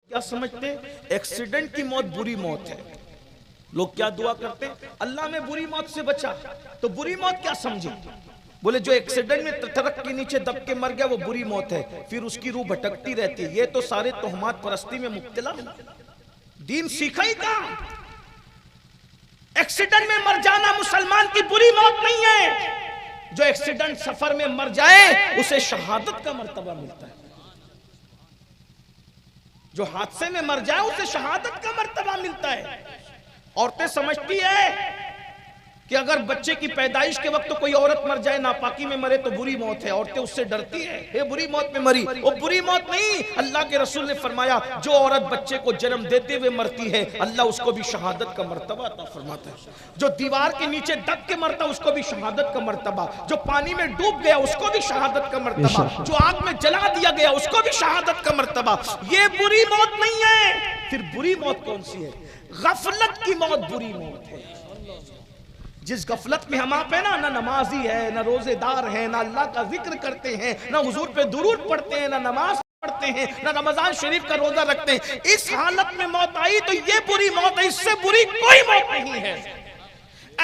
کیا سمجھتے؟ ایکسیڈنٹ کی موت بری موت ہے. لوگ کیا دعا کرتے ہیں؟ اللہ میں بری موت سے بچا. تو بری موت کیا سمجھے؟ بولے جو ایکسیڈنٹ میں ٹرک کے نیچے دب کے مر گیا وہ بری موت ہے، پھر اس کی روح بھٹکتی رہتی ہے. یہ تو سارے تہمات پرستی میں مبتلا ہے. دین سیکھا ہی کہاں؟ ایکسیڈنٹ میں مر جانا مسلمان کی بری موت نہیں ہے. جو ایکسیڈنٹ سفر میں مر جائے اسے شہادت کا مرتبہ ملتا ہے. جو حادثے میں مر جائے اسے شہادت کا مرتبہ ملتا ہے. عورتیں سمجھتی ہے کہ اگر بچے کی پیدائش کے وقت کوئی عورت مر جائے ناپاکی میں مرے تو بری موت ہے. عورتیں اس سے ڈرتی ہیں، یہ بری موت میں مری. وہ بری موت نہیں. اللہ کے رسول نے فرمایا جو عورت بچے کو جنم دیتے ہوئے مرتی ہے اللہ اس کو بھی شہادت کا مرتبہ عطا فرماتا ہے. جو دیوار کے نیچے دب کے مرتا اس کو بھی شہادت کا مرتبہ. جو پانی میں ڈوب گیا اس کو بھی شہادت کا مرتبہ. جو آگ میں جلا دیا گیا اس کو بھی شہادت کا مرتبہ. یہ بری موت نہیں ہے. پھر بری موت کون سی ہے؟ غفلت کی موت بری موت ہے. جس غفلت میں ہم آپ ہیں نا، نہ نمازی ہے، نہ روزے دار ہیں، نہ اللہ کا ذکر کرتے ہیں، نہ حضور پہ درود پڑھتے ہیں، نہ نماز پڑھتے ہیں، نہ رمضان شریف کا روزہ رکھتے ہیں. اس حالت میں موت آئی تو یہ بری موت ہے. اس سے بری کوئی موت نہیں ہے.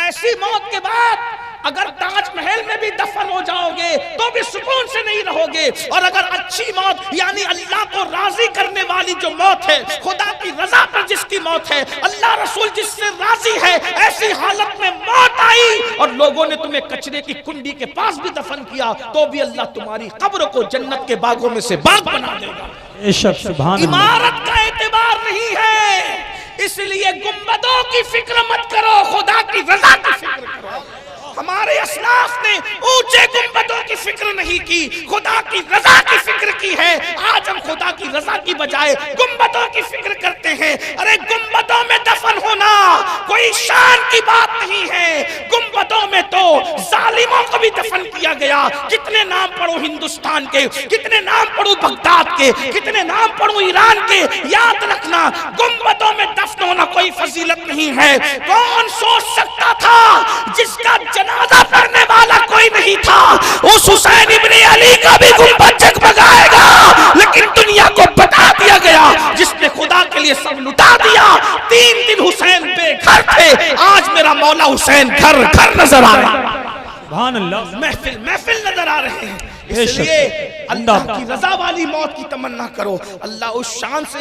ایسی موت کے بعد اگر تاج محل میں بھی دفن ہو جاؤ گے تو بھی سکون سے نہیں رہو گے. اور اگر اچھی موت یعنی اللہ کو راضی کرنے والی جو موت ہے، خدا کی رضا پر جس کی موت ہے، اللہ رسول جس سے راضی ہے، ایسی حالت میں موت آئی اور لوگوں نے تمہیں کچرے کی کنڈی کے پاس بھی دفن کیا تو بھی اللہ تمہاری قبر کو جنت کے باغوں میں سے باغ بنا دے گا. عمارت کا اعتبار نہیں ہے. اس لیے گنبدوں کی فکر مت کرو، خدا کی رضا کی فکر کرو. ہمارے اسلاف نے اونچے گنبدوں کی فکر نہیں کی، خدا کی رضا کی فکر کی ہے. آج ہم خدا کی رضا کی بجائے گنبدوں کی فکر کرتے ہیں. ارے گنبدوں میں دفن ہونا کوئی شان کی بات نہیں ہے. گنبدوں میں تو ظالموں کو بھی دفن کیا گیا. کتنے نام پڑھو ہندوستان کے، کتنے نام پڑھو بغداد کے، کتنے نام پڑھو ایران کے. یاد رکھنا گنبدوں میں دفن ہونا کوئی فضیلت نہیں ہے. کون سوچ سکتا تھا جس کا جنازہ پڑھنے والا کوئی نہیں تھا اس حسین ابن علی کا بھی گنبد جگمگائے گا، لیکن دنیا کو بتا دیا گیا جس نے خدا کے لیے سب لٹا دیا. 3 دن حسین بے گھر تھے، آج میرا مولا حسین گھر گھر نظر آ رہا ہے. سبحان اللہ. محفل محفل نظر آ رہے ہیں. اس لیے اللہ کی رضا والی موت کی تمنا کرو. اللہ اس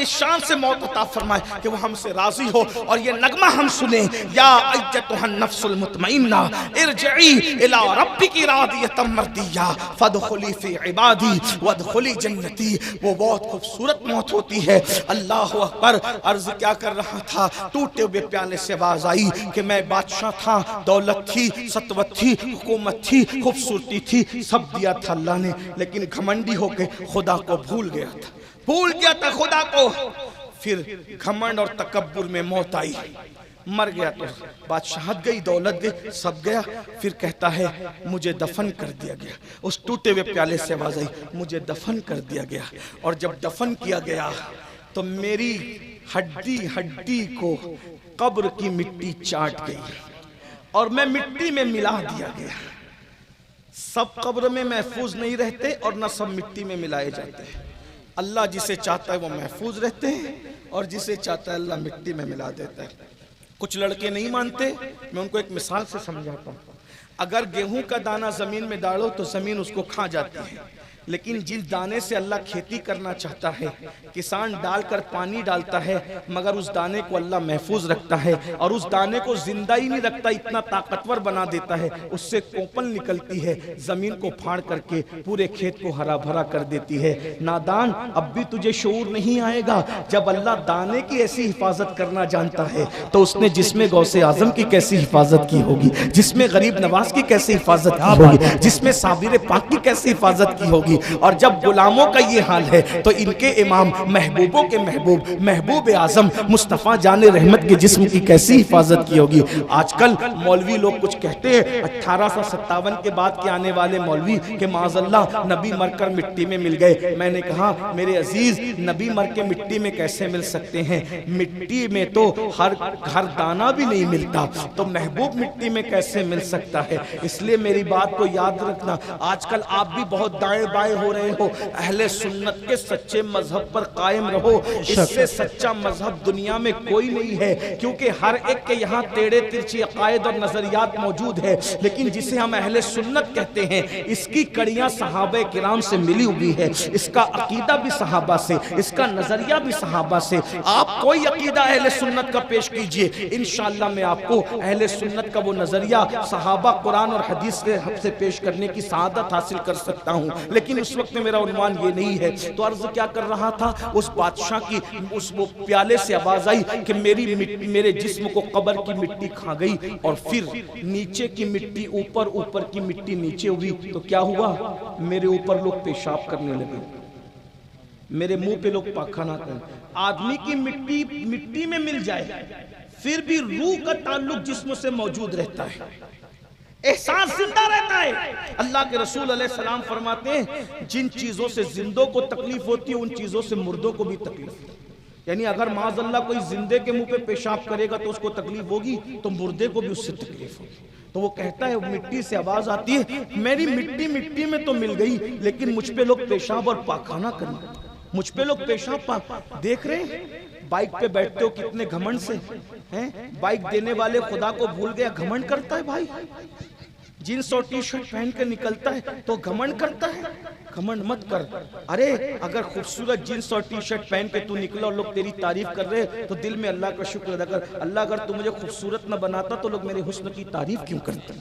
شان سے موت عطا فرمائے کہ وہ ہم سے راضی ہو. اور یہ نغمہ ہم سنیں، یا ایتھا النفس المطمئنہ ارجعی الی ربک راضیۃ مرضیہ فادخلی فی عبادی وادخلی جنتی. وہ بہت خوبصورت موت ہوتی ہے. اللہ اکبر. عرض کیا کر رہا تھا، ٹوٹے ہوئے پیالے سے آواز آئی کہ میں بادشاہ تھا، دولت تھی، سطوت تھی، حکومت تھی، خوبصورتی تھی، سب دیا تھا اللہ نے، لیکن گھمنڈی ہو کے خدا کو بھول گیا تھا خدا کو. پھر گھمنڈ اور تکبر میں موت آئی، مر گیا تو بادشاہت گئی، دولت گئی، سب گیا. پھر کہتا ہے مجھے دفن کر دیا گیا. اس ٹوٹے ہوئے پیالے سے آواز آئی مجھے دفن کر دیا گیا. اور جب دفن کیا گیا تو میری ہڈی کو قبر کی مٹی چاٹ گئی اور میں مٹی میں ملا دیا گیا. سب قبر میں محفوظ نہیں رہتے اور نہ سب مٹی میں ملائے جاتے ہیں. اللہ جسے چاہتا ہے وہ محفوظ رہتے ہیں اور جسے چاہتا ہے اللہ مٹی میں ملا دیتا ہے. کچھ لڑکے نہیں مانتے، میں ان کو ایک مثال سے سمجھاتا ہوں. اگر گیہوں کا دانہ زمین میں ڈالو تو زمین اس کو کھا جاتی ہے، لیکن جس دانے سے اللہ کھیتی کرنا چاہتا ہے کسان ڈال کر پانی ڈالتا ہے مگر اس دانے کو اللہ محفوظ رکھتا ہے اور اس دانے کو زندہ ہی نہیں رکھتا، اتنا طاقتور بنا دیتا ہے. اس سے کوپل نکلتی ہے، زمین کو پھاڑ کر کے پورے کھیت کو ہرا بھرا کر دیتی ہے. نادان اب بھی تجھے شعور نہیں آئے گا. جب اللہ دانے کی ایسی حفاظت کرنا جانتا ہے تو اس نے جس میں غوث اعظم کی کیسی حفاظت کی ہوگی، جس میں غریب نواز کی کیسی حفاظت کی ہوگی، جس میں صابر پاک کی کیسی حفاظت کی ہوگی. اور جب غلاموں کا یہ حال ہے تو ان کے امام، محبوبوں کے محبوب، محبوب اعظم مصطفیٰ جان رحمت کے جسم کی کیسی حفاظت کی ہوگی. آج کل مولوی لوگ کچھ کہتے ہیں 1857 کے بعد کے آنے والے مولوی کہ معاذ اللہ نبی مر کر مٹی میں مل گئے. میں نے کہا میرے عزیز نبی مر کے مٹی میں کیسے مل سکتے ہیں؟ مٹی میں تو ہر دانہ بھی نہیں ملتا، تو محبوب مٹی میں کیسے مل سکتا ہے؟ اس لیے میری بات کو یاد رکھنا. آج کل آپ بھی بہت دائیں بائیں ضائع ہو رہے ہو، اہل سنت کے سچے مذہب پر قائم رہو، اس سے سچا مذہب دنیا میں کوئی نہیں ہے، کیونکہ ہر ایک کے یہاں ٹیڑے ترچھی عقائد اور نظریات موجود ہے، لیکن جسے ہم اہل سنت کہتے ہیں اس کی کڑیاں صحابہ کرام سے ملی ہوئی ہے، اس کا عقیدہ بھی صحابہ سے، اس کا نظریہ بھی صحابہ سے۔ آپ کوئی عقیدہ اہل سنت کا پیش کیجئے، انشاءاللہ میں آپ کو اہل سنت کا وہ نظریہ صحابہ قرآن اور حدیث سے پیش کرنے کی سعادت حاصل کر سکتا ہوں، لیکن اس وقت میرا عنوان یہ نہیں ہے۔ تو عرض کیا کر رہا تھا، اس بادشاہ کی اس وہ پیالے سے آواز آئی کہ میرے جسم کو قبر کی مٹی کھا گئی، اور پھر نیچے کی مٹی اوپر، اوپر کی مٹی نیچے ہوئی، تو کیا ہوا، میرے اوپر لوگ پیشاب کرنے لگے، میرے منہ پہ لوگ پاخانہ کریں۔ آدمی کی مٹی میں مل جائے پھر بھی روح کا تعلق جسم سے موجود رہتا ہے، احساس زندہ رہتا ہے۔ اللہ کے رسول علیہ السلام فرماتے ہیں جن چیزوں سے زندوں کو تکلیف ہوتی ہے ان چیزوں سے مردوں کو بھی تکلیف ہوتی ہے، یعنی اگر معاذ اللہ کوئی زندے کے منہ پہ پیشاب کرے گا تو اس کو تکلیف ہوگی، تو مردے کو بھی اس سے تکلیف ہوگی۔ تو وہ کہتا ہے مٹی سے آواز آتی ہے میری مٹی میں تو مل گئی، لیکن مجھ پہ لوگ پیشاب اور پاخانہ کریں، مجھ پہ لوگ پیشاب دیکھ رہے ہیں۔ بائک پہ بیٹھتے ہو کتنے گھمنڈ سے ہیں، بائک دینے والے خدا کو بھول گیا، گھمنڈ کرتا ہے بھائی، جینس اور ٹی شرٹ پہن کے نکلتا ہے تو گھمنڈ کرتا ہے، گھمنڈ مت کر۔ ارے اگر خوبصورت جینس اور ٹی شرٹ پہن کے تو نکلا اور لوگ تیری تعریف کر رہے تو دل میں اللہ کا شکر ادا کر، اللہ اگر تو مجھے خوبصورت نہ بناتا تو لوگ میرے حسن کی تعریف کیوں کرتے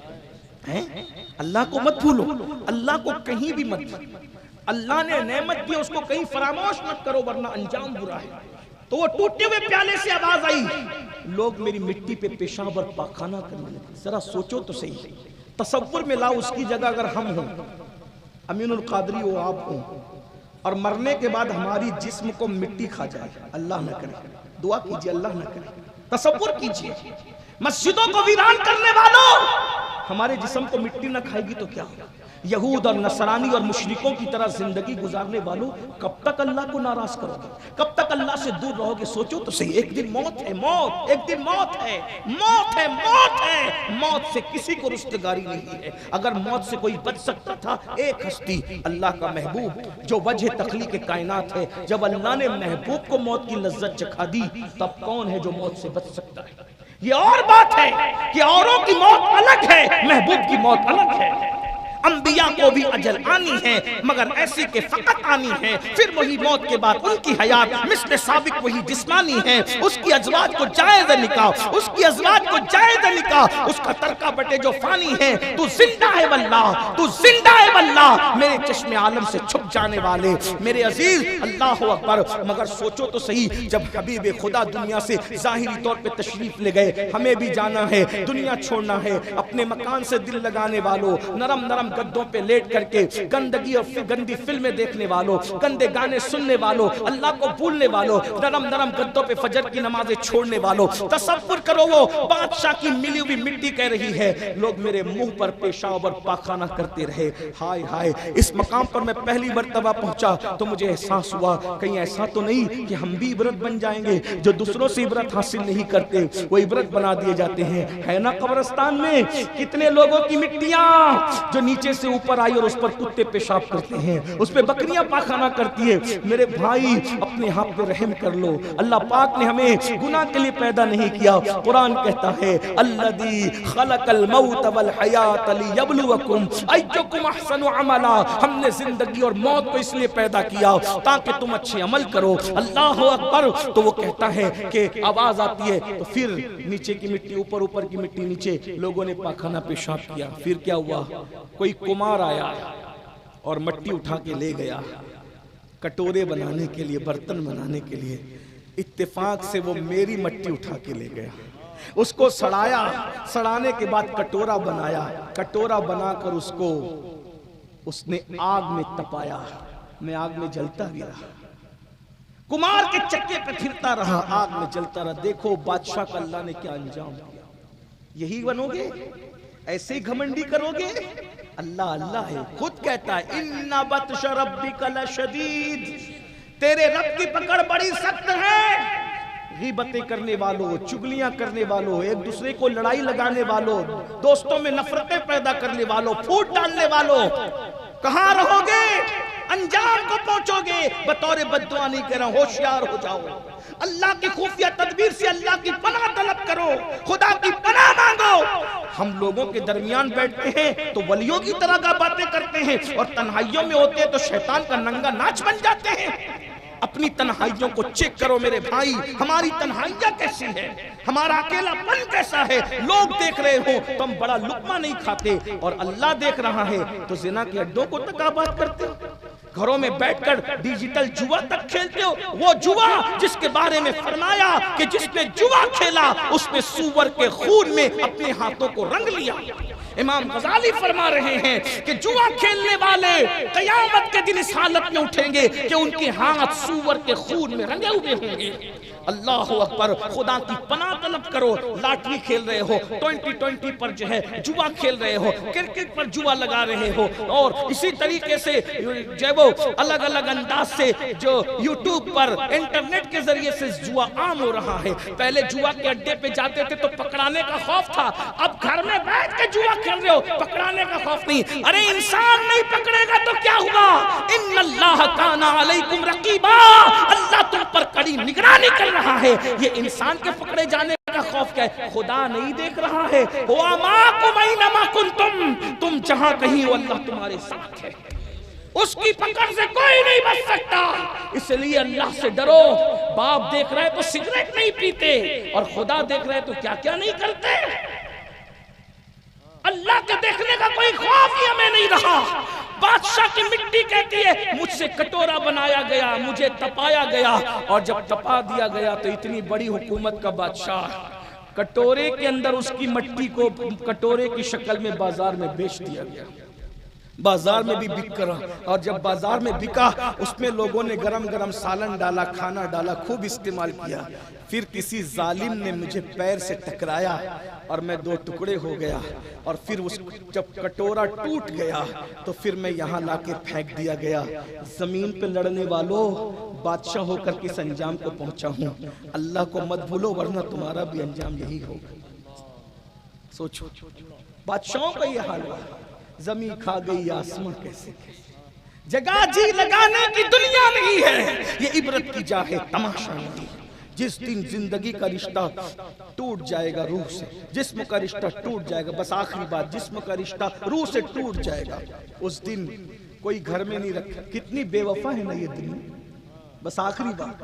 ہیں؟ اللہ کو مت بھولو، اللہ کو کہیں بھی مت بھولو، اللہ نے نعمت دی اس کو کہیں فراموش مت کرو ورنہ انجام برا ہے۔ تو وہ ٹوٹے ہوئے پیالے سے آواز آئی لوگ میری مٹی پہ پیشاب اور پاخانہ کرنے لگے۔ ذرا سوچو تو صحیح، تصور میں لاؤ اس کی جگہ اگر ہم ہوں، امین القادری ہو، آپ ہوں، اور مرنے کے بعد ہماری جسم کو مٹی کھا جائے، اللہ نہ کرے، دعا کیجئے اللہ نہ کرے، تصور کیجئے مسجدوں کو ویران کرنے والوں ہمارے جسم کو مٹی نہ کھائے گی تو کیا ہوگا؟ یہود اور نصرانی اور مشرکوں کی طرح زندگی گزارنے والوں کب تک اللہ کو ناراض کرو گے، کب تک اللہ سے دور رہو گے؟ سوچو تو صحیح، ایک دن موت ہے، موت ایک دن موت ہے، موت ہے، موت ہے، موت سے کسی کو رستگاری نہیں ہے۔ اگر موت سے کوئی بچ سکتا تھا، ایک ہستی اللہ کا محبوب جو وجہ تخلیق کائنات ہے، جب اللہ نے محبوب کو موت کی لذت چکھا دی تب کون ہے جو موت سے بچ سکتا ہے؟ یہ اور بات ہے کہ اوروں کی موت الگ ہے، محبوب کی موت الگ ہے۔ انبیاء کو بھی اجل آنی ہے مگر ایسی کہ فقط آنی ہے، پھر وہی موت کے بعد ان کی حیات مثل سابق وہی جسمانی ہے، اس کی ازواج کو جائز نکاح، اس کی ازواج کو جائز نکاح، اس کا ترکہ بٹے جو فانی ہے، تو زندہ ہے واللہ، تو زندہ ہے واللہ، میرے چشم عالم سے چھپ جانے والے میرے عزیز، اللہ اکبر۔ مگر سوچو تو صحیح، جب حبیب خدا دنیا سے ظاہری طور پہ تشریف لے گئے، ہمیں بھی جانا ہے، دنیا چھوڑنا ہے، اپنے مکان سے دل لگانے والوں، نرم نرم گدوں پہ لیٹ کر کے گندگی اور گندی فلمیں دیکھنے والوں، گندے گانے سننے والوں، اللہ کو بھولنے والوں، نرم نرم گدوں پہ فجر کی نمازیں چھوڑنے والوں، تصور کرو وہ بادشاہ کی ملی ہوئی مٹی کہہ رہی ہے لوگ میرے منہ پر پیشاب اور پاخانہ کرتے رہے۔ ہائے ہائے، اس مقام پر میں پہلی مرتبہ پہنچا تو مجھے احساس ہوا کہیں ایسا تو نہیں کہ ہم بھی عبرت بن جائیں گے، جو دوسروں سے عبرت حاصل نہیں کرتے وہ عبرت بنا دیے جاتے ہیں۔ ہے نا قبرستان میں کتنے لوگوں کی مٹیاں جو نیچے سے اوپر آئی اور اس پر کتے پیشاب کرتے ہیں، اس پہ بکریاں پاخانہ کرتی ہے۔ میرے بھائی اپنے ہاتھ پہ رحم کر لو، اللہ پاک نے ہمیں گناہ کے لیے پیدا نہیں کیا۔ قرآن کہتا ہے الذی خلق الموت والحیات لیبلوکم ایکم احسن عملا، ہم نے زندگی اور موت کو اس لیے پیدا کیا تاکہ تم اچھے عمل کرو۔ اللہ اکبر۔ تو وہ کہتا ہے کہ آواز آتی ہے تو پھر نیچے کی مٹی اوپر، اوپر کی مٹی نیچے، لوگوں نے پاخانہ پیشاب کیا۔ پھر کیا ہوا؟ کوئی کمار آیا اور مٹی اٹھا کے لے گیا کٹورے بنانے کے لیے، برتن بنانے کے لیے۔ اتفاق سے وہ میری مٹی اٹھا کے لے گیا، اس کو سڑایا، سڑانے کے بعد کٹورا بنایا، کٹورا بنا کر اس نے آگ میں تپایا، میں آگ میں جلتا بھی رہا، کمار کے چکے پہ پھرتا رہا، آگ میں جلتا رہا۔ دیکھو بادشاہ کا اللہ نے کیا انجام دیا۔ یہی بنو گے؟ ایسے ہی گھمنڈی کرو گے؟ اللہ اللہ ہے، خود کہتا ہے ان بطش ربک لشدید، تیرے رب کی پکڑ بڑی سخت ہے۔ غیبتیں کرنے والوں، چگلیاں کرنے والوں، ایک دوسرے کو لڑائی لگانے والوں، دوستوں میں نفرتیں پیدا کرنے والوں، پھوٹ ڈالنے والوں، کہاں رہو گے؟ انجام کو پہنچو گے۔ بطور بددعا نہیں کہہ رہا، ہوشیار ہو جاؤ، اللہ کی خفیہ تدبیر سے اللہ کی پناہ طلب کرو، خدا کی پناہ مانگو۔ ہم لوگوں کے درمیان بیٹھتے ہیں تو ولیوں کی طرح کا باتیں کرتے ہیں، اور تنہائیوں میں ہوتے ہیں تو شیطان کا ننگا ناچ بن جاتے ہیں۔ اپنی تنہائیوں کو چیک کرو میرے بھائی، ہماری تنہائیاں کیسی ہے، ہمارا اکیلا پن کیسا ہے۔ لوگ دیکھ رہے ہوں تو ہم بڑا لقمہ نہیں کھاتے، اور اللہ دیکھ رہا ہے تو زنا کے اڈوں کو تک آباد کرتے ہو، گھروں میں بیٹھ کر ڈیجیٹل جوا تک کھیلتے ہو۔ وہ جوا جس کے بارے میں فرمایا کہ جس نے جوا کھیلا اس نے سور کے خون میں اپنے ہاتھوں کو رنگ لیا۔ امام غزالی فرما رہے ہیں کہ جوا کھیلنے والے قیامت کے دن اس حالت میں اٹھیں گے کہ ان کے ہاتھ سور کے خون میں رنگے ہوئے ہوں گے۔ اللہ اکبر، خدا کی پناہ طلب کرو۔ لاٹری کھیل رہے ہو، 2020 پر جو ہے جوا کھیل رہے ہو، کرکٹ پر جوا لگا رہے ہو، اور اسی طریقے سے جو وہ الگ الگ انداز سے جو یوٹیوب پر انٹرنیٹ کے ذریعے سے جوا عام ہو رہا ہے۔ پہلے جوا کے اڈے پہ جاتے تھے تو پکڑانے کا خوف تھا، اب گھر میں بیٹھ کے جوا کھیل رہے ہو، پکڑانے کا خوف نہیں۔ ارے انسان نہیں پکڑے گا تو کیا ہوا؟ ان اللہ کان علیکم رقیبا، اللہ تم پر کڑی نگرانی کر رہا ہے۔ یہ انسان کے پکڑے جانے کا خوف کیا ہے؟ خدا نہیں دیکھ رہا ہے؟ ہوا معکم اینما کنتم، تم جہاں کہیں ہو اللہ تمہارے ساتھ ہے، اس کی پکڑ سے کوئی نہیں بچ سکتا۔ اس لیے اللہ سے ڈرو۔ باپ دیکھ رہے تو سگریٹ نہیں پیتے، اور خدا دیکھ رہے تو کیا کیا نہیں کرتے۔ اللہ کے دیکھنے کا کوئی خوف ہی ہمیں نہیں رہا۔ بادشاہ کی مٹی کہتی ہے مجھ سے کٹورا بنایا گیا، مجھے تپایا گیا، اور جب تپا دیا گیا تو اتنی بڑی حکومت کا بادشاہ کٹورے کے اندر اس کی مٹی کو کٹورے کی شکل میں بازار میں بیچ دیا گیا۔ بازار میں بھی بک کر، اور جب بازار میں بکا اس میں لوگوں نے گرم گرم سالن ڈالا، کھانا ڈالا، خوب استعمال کیا۔ پھر کسی ظالم نے مجھے پیر سے ٹکرایا اور میں دو ٹکڑے ہو گیا، اور پھر جب کٹورا ٹوٹ گیا تو پھر میں یہاں لا کے پھینک دیا گیا۔ زمین پہ لڑنے والوں، بادشاہ ہو کر کس انجام کو پہنچا ہوں۔ اللہ کو مت بھولو ورنہ تمہارا بھی انجام یہی ہوگا۔ سوچو، بادشاہوں کا یہ حال ہوا، زمین کھا گئی آسمان کیسے، جگہ جی لگانے کی دنیا نہیں ہے، یہ عبرت کی جا ہے، تماشا نہیں۔ جس دن زندگی کا رشتہ ٹوٹ جائے گا روح سے، جسم کا رشتہ ٹوٹ جائے گا، بس آخری بات، جسم کا رشتہ روح سے ٹوٹ جائے گا، اس دن کوئی گھر میں نہیں رکھا۔ کتنی بے وفا ہے نا یہ دنیا۔ بس آخری بات،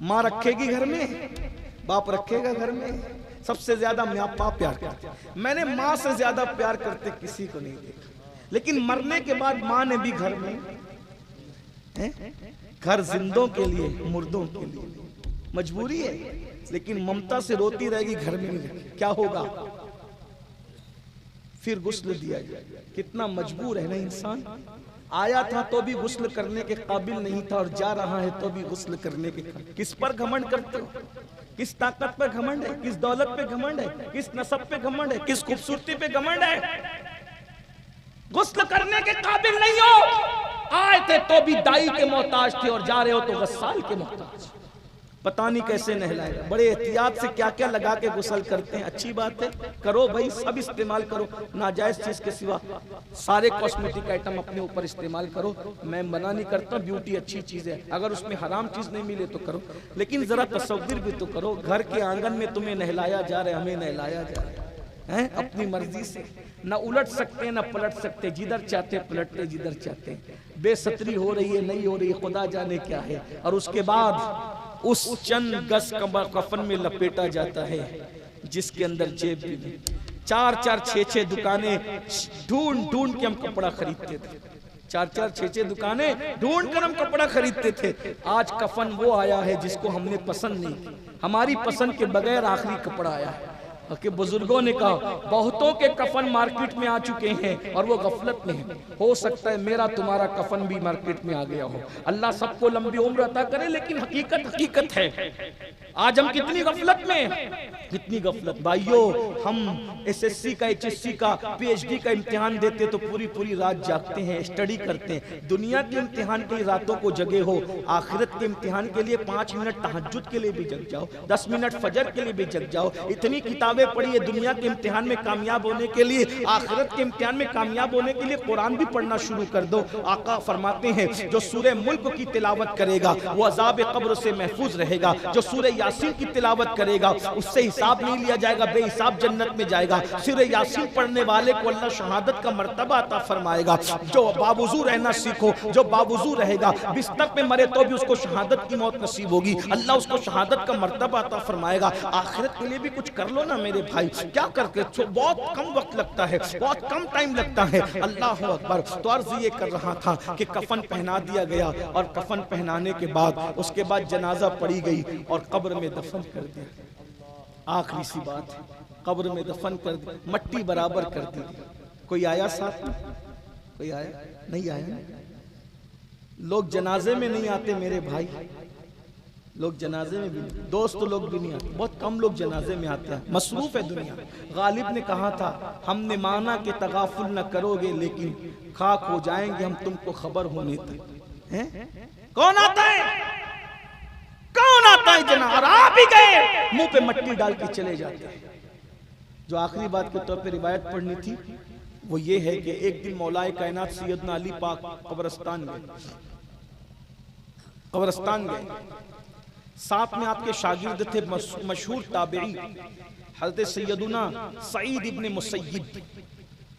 ماں رکھے گی گھر میں، باپ رکھے گا گھر میں۔ سب سے زیادہ باپ پیار کرتے، میں نے ماں سے زیادہ پیار کرتے کسی کو نہیں دیکھا، لیکن مرنے کے بعد ماں نے بھی گھر میں، گھر زندوں کے لیے، مردوں کے لیے مجبوری ہے، لیکن ممتا سے روتی رہے گی، گھر میں نہیں رکھے، کیا ہوگا؟ پھر غسل دیا جائے۔ کتنا مجبور ہے نا انسان، آیا تھا تو بھی غسل کرنے کے قابل نہیں تھا، اور جا رہا ہے تو بھی غسل کرنے کے قابل۔ کس پر گھمنڈ کرتے ہو؟ کس طاقت پہ گھمنڈ ہے؟ کس دولت پہ گھمنڈ ہے؟ کس نسب پہ گھمنڈ ہے؟ کس خوبصورتی پہ گھمنڈ ہے؟ غسل کرنے کے قابل نہیں ہو، آئے تھے تو بھی دائی کے محتاج تھے، اور جا رہے ہو تو غسال کے محتاج۔ پتہ نہیں کیسے نہلائے، بڑے احتیاط سے کیا کیا لگا کے غسل کرتے ہیں۔ اچھی بات ہے، کرو بھائی، سب استعمال کرو، ناجائز چیز کے سوا سارے کاسمیٹک آئٹم اپنے اوپر استعمال کرو، میں منع نہیں کرتا، بیوٹی اچھی چیز ہے، اگر اس میں حرام چیز نہیں ملے تو کرو، لیکن ذرا تصور بھی تو کرو، گھر کے آنگن میں تمہیں نہلایا جا رہا ہے، ہمیں نہلایا جا رہا ہے اپنی مرضی سے، نہ الٹ سکتے نہ پلٹ سکتے، جدھر چاہتے پلٹتے، جدھر چاہتے۔ بے ستری ہو رہی ہے، نہیں ہو رہی ہے، خدا جانے کیا ہے، اور اس کے بعد اس چند گز کفن میں لپیٹا جاتا ہے جس کے اندر جیب بھی نہیں۔ 4-4 6-6 دکانیں ڈھونڈ ڈھونڈ کے ہم کپڑا خریدتے تھے، 4-4 6-6 دکانیں ڈھونڈ کر ہم کپڑا خریدتے تھے۔ آج کفن وہ آیا ہے جس کو ہم نے پسند نہیں کی، ہماری پسند کے بغیر آخری کپڑا آیا ہے۔ کہ بزرگوں نے کہا بہتوں کے کفن مارکیٹ میں آ چکے ہیں اور وہ غفلت میں ہیں، ہو سکتا ہے میرا تمہارا کفن بھی مارکیٹ میں آ گیا ہو۔ اللہ سب کو لمبی عمر عطا کرے، لیکن حقیقت ہے۔ آج ہم کتنی غفلت میں، کتنی غفلت۔ بھائیو، ہم SSC کا HSC کا PhD کا امتحان دیتے تو پوری رات جاگتے ہیں، اسٹڈی کرتے ہیں۔ دنیا کے امتحان کے لیے راتوں کو جگے ہو، آخرت کے امتحان کے لیے 5 منٹ تہجد کے لیے بھی جگ جاؤ، 10 منٹ فجر کے لیے بھی جگ جاؤ، اتنی کتابیں کتابیں پڑھی ہے دنیا کے امتحان میں کامیاب ہونے کے لیے، آخرت کے امتحان میں کامیاب ہونے کے لیے قرآن بھی پڑھنا شروع کر دو۔ آقا فرماتے ہیں جو سورہ ملک کی تلاوت کرے گا وہ عذاب قبر سے محفوظ رہے گا، جو سورہ یاسین کی تلاوت کرے گا اس سے حساب نہیں لیا جائے گا، بے حساب جنت میں جائے گا۔ سورہ یاسین پڑھنے والے کو اللہ شہادت کا مرتبہ عطا فرمائے گا۔ جو باوضو رہنا سیکھو، جو باوضو رہے گا، بستر پہ مرے تو بھی اس کو شہادت کی موت نصیب ہوگی، اللہ اس کو شہادت کا مرتبہ عطا فرمائے گا۔ آخرت کے لیے بھی کچھ کر لو نا میرے بھائی، کیا کر کے بہت کم وقت لگتا ہے، بہت کم ٹائم لگتا ہے۔ اللہ اکبر۔ تو عرض یہ کر رہا تھا کہ کفن پہنا دیا گیا، اور کفن پہنانے کے بعد اس کے بعد جنازہ پڑی گئی اور قبر میں دفن کر دیا۔ آخری سی بات ہے، قبر میں دفن کر دی، مٹی برابر کر دی۔ کوئی آیا ساتھ میں؟ کوئی آیا؟ نہیں آیا؟ لوگ جنازے میں نہیں آتے میرے بھائی، لوگ جنازے میں بھی نہیں، دوست لوگ بھی نہیں آتے، بہت کم لوگ جنازے میں آتے ہیں، مصروف ہے دنیا۔ غالب نے کہا تھا ہم نے مانا کہ تغافل نہ کرو گے لیکن خاک ہو جائیں گے ہم تم کو خبر ہونے تک۔ کون آتا ہے؟ کون آتا ہے جنازہ؟ اور آپ ہی گئے منہ پہ مٹی ڈال کے چلے جاتے ہیں۔ جو آخری بات کے طور پہ روایت پڑھنی تھی وہ یہ ہے کہ ایک دن مولا کائنات سیدنا علی پاک قبرستان گئے، ساتھ میں آپ کے شاگرد تھے مشہور تابعی حضرت سیدنا سعید ابن مسیب،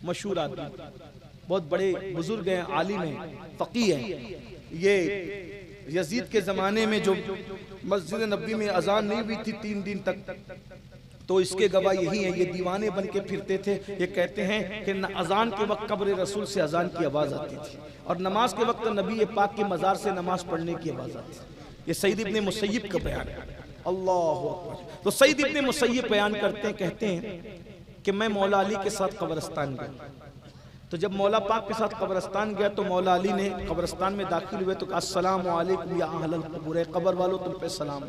مشہور آدمی، بہت بڑے بزرگ ہیں، عالم ہیں، فقیہ ہیں۔ یہ یزید کے زمانے میں جو مسجد نبوی میں اذان نہیں ہوئی تھی 3 دن تک، تو اس کے گواہ یہی ہیں، یہ دیوانے بن کے پھرتے تھے۔ یہ کہتے ہیں کہ اذان کے وقت قبر رسول سے اذان کی آواز آتی تھی، اور نماز کے وقت نبی پاک کے مزار سے نماز پڑھنے کی آواز آتی تھی۔ یہ سعید ابن مسیب کا بیان ہے۔ اللہ اکبر۔ تو سعید ابن مسیب بیان کرتے ہیں، کہتے ہیں کہ میں مولا علی کے ساتھ قبرستان گیا، تو جب مولا پاک کے ساتھ قبرستان گیا تو مولا علی نے قبرستان میں داخل ہوئے تو کہا السلام علیکم یا اہل القبور، قبر والوں تم پہ سلام۔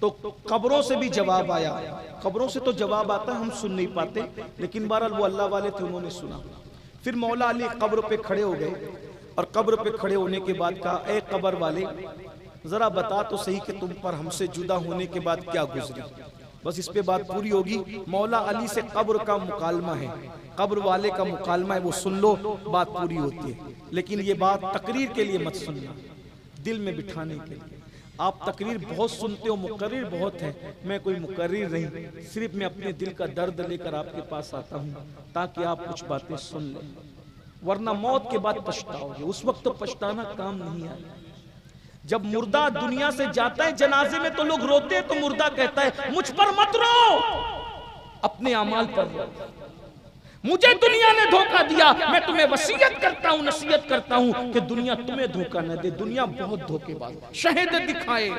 تو قبروں سے بھی جواب آیا، قبروں سے تو جواب آتا ہے، ہم سن نہیں پاتے، لیکن بہرحال وہ اللہ والے تھے، انہوں نے سنا۔ پھر مولا علی قبر پہ کھڑے ہو گئے، اور قبر پہ کھڑے ہونے کے بعد کہا اے قبر والے ذرا بتا تو صحیح کہ تم پر ہم سے جدا ہونے کے بعد کیا گزری۔ بس اس پہ بات پوری ہوگی۔ مولا علی سے قبر کا مکالمہ ہے، قبر والے کا مکالمہ ہے، وہ سن لو بات پوری ہوتی ہے۔ لیکن یہ بات تقریر کے لیے مت سننا، دل میں بٹھانے کے لیے۔ آپ تقریر بہت سنتے ہو، مقرر بہت ہے، میں کوئی مقرر نہیں، صرف میں اپنے دل کا درد لے کر آپ کے پاس آتا ہوں تاکہ آپ کچھ باتیں سن لیں، ورنہ موت کے بعد پچھتاؤ گے، اس وقت تو پچھتانا کام نہیں آئے۔ جب مردہ دنیا سے جاتا ہے جنازے میں تو لوگ روتے ہیں، تو مردہ کہتا ہے مجھ پر مت رو، اپنے اعمال پر رو، مجھے دنیا نے دھوکہ دیا، میں تمہیں وصیت کرتا ہوں، نصیحت کرتا ہوں کہ دنیا تمہیں دھوکہ نہ دے۔ دنیا بہت دھوکے باز، شہد دکھائے،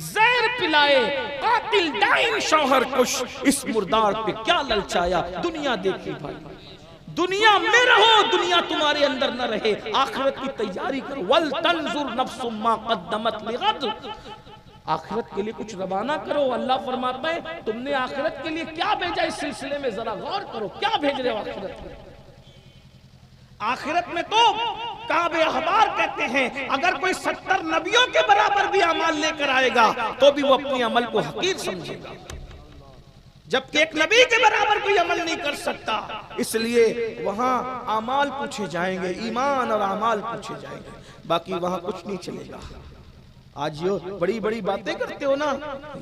زہر پلائے، قاتل ڈائن شوہر کش، اس مردار پہ کیا للچایا۔ دنیا دیکھی بھائی، دنیا میں رہو، دنیا تمہارے اندر نہ رہے، آخرت کی تیاری کرو۔ وَلْتَنْظُرْ نَفْسٌ مَا قَدَّمَتْ لِغَدٍ، آخرت کے لیے کچھ روانہ کرو۔ اللہ فرماتا ہے تم نے آخرت کے لیے کیا بھیجا، اس سلسلے میں ذرا غور کرو، کیا بھیج رہے ہو آخرت میں۔ آخرت میں تو کعب احبار کہتے ہیں اگر کوئی 70 نبیوں کے برابر بھی اعمال لے کر آئے گا تو بھی وہ اپنے عمل کو حقیر سمجھے گا، جبکہ ایک نبی کے برابر کوئی عمل نہیں کر سکتا۔ اس لیے وہاں اعمال پوچھے جائیں گے، ایمان اور اعمال پوچھے جائیں گے، باقی وہاں کچھ نہیں چلے گا۔ آج یہ بڑی بڑی باتیں کرتے ہو نا،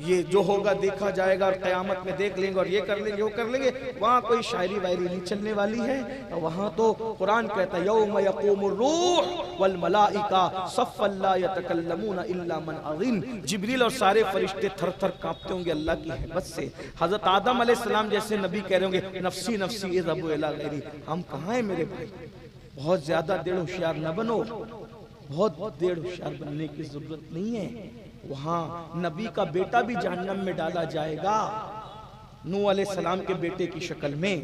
یہ جو ہوگا دیکھا جائے گا اور قیامت میں دیکھ لیں گے اور یہ کر لیں گے وہ کر لیں گے، وہاں کوئی شاعری وائری نہیں چلنے والی ہے۔ وہاں تو قرآن کہتا ہے یوم یقوم الروح والملائکہ صفا لا یتکلمون الا من اذن، جبریل اور سارے فرشتے تھر تھر کانپتے ہوں گے اللہ کی ہیبت سے۔ حضرت آدم علیہ السلام جیسے نبی کہہ رہے ہوں گے نفسی نفسی اذهبوا الی غیری۔ ہم کہاں ہیں میرے بھائی؟ بہت زیادہ دیر ہوشیار نہ بنو، بہت دیر ہوشیار بننے کی ضرورت نہیں ہے۔ وہاں نبی کا بیٹا بھی جہنم میں ڈالا جائے گا، نوح علیہ السلام کے بیٹے کی شکل میں،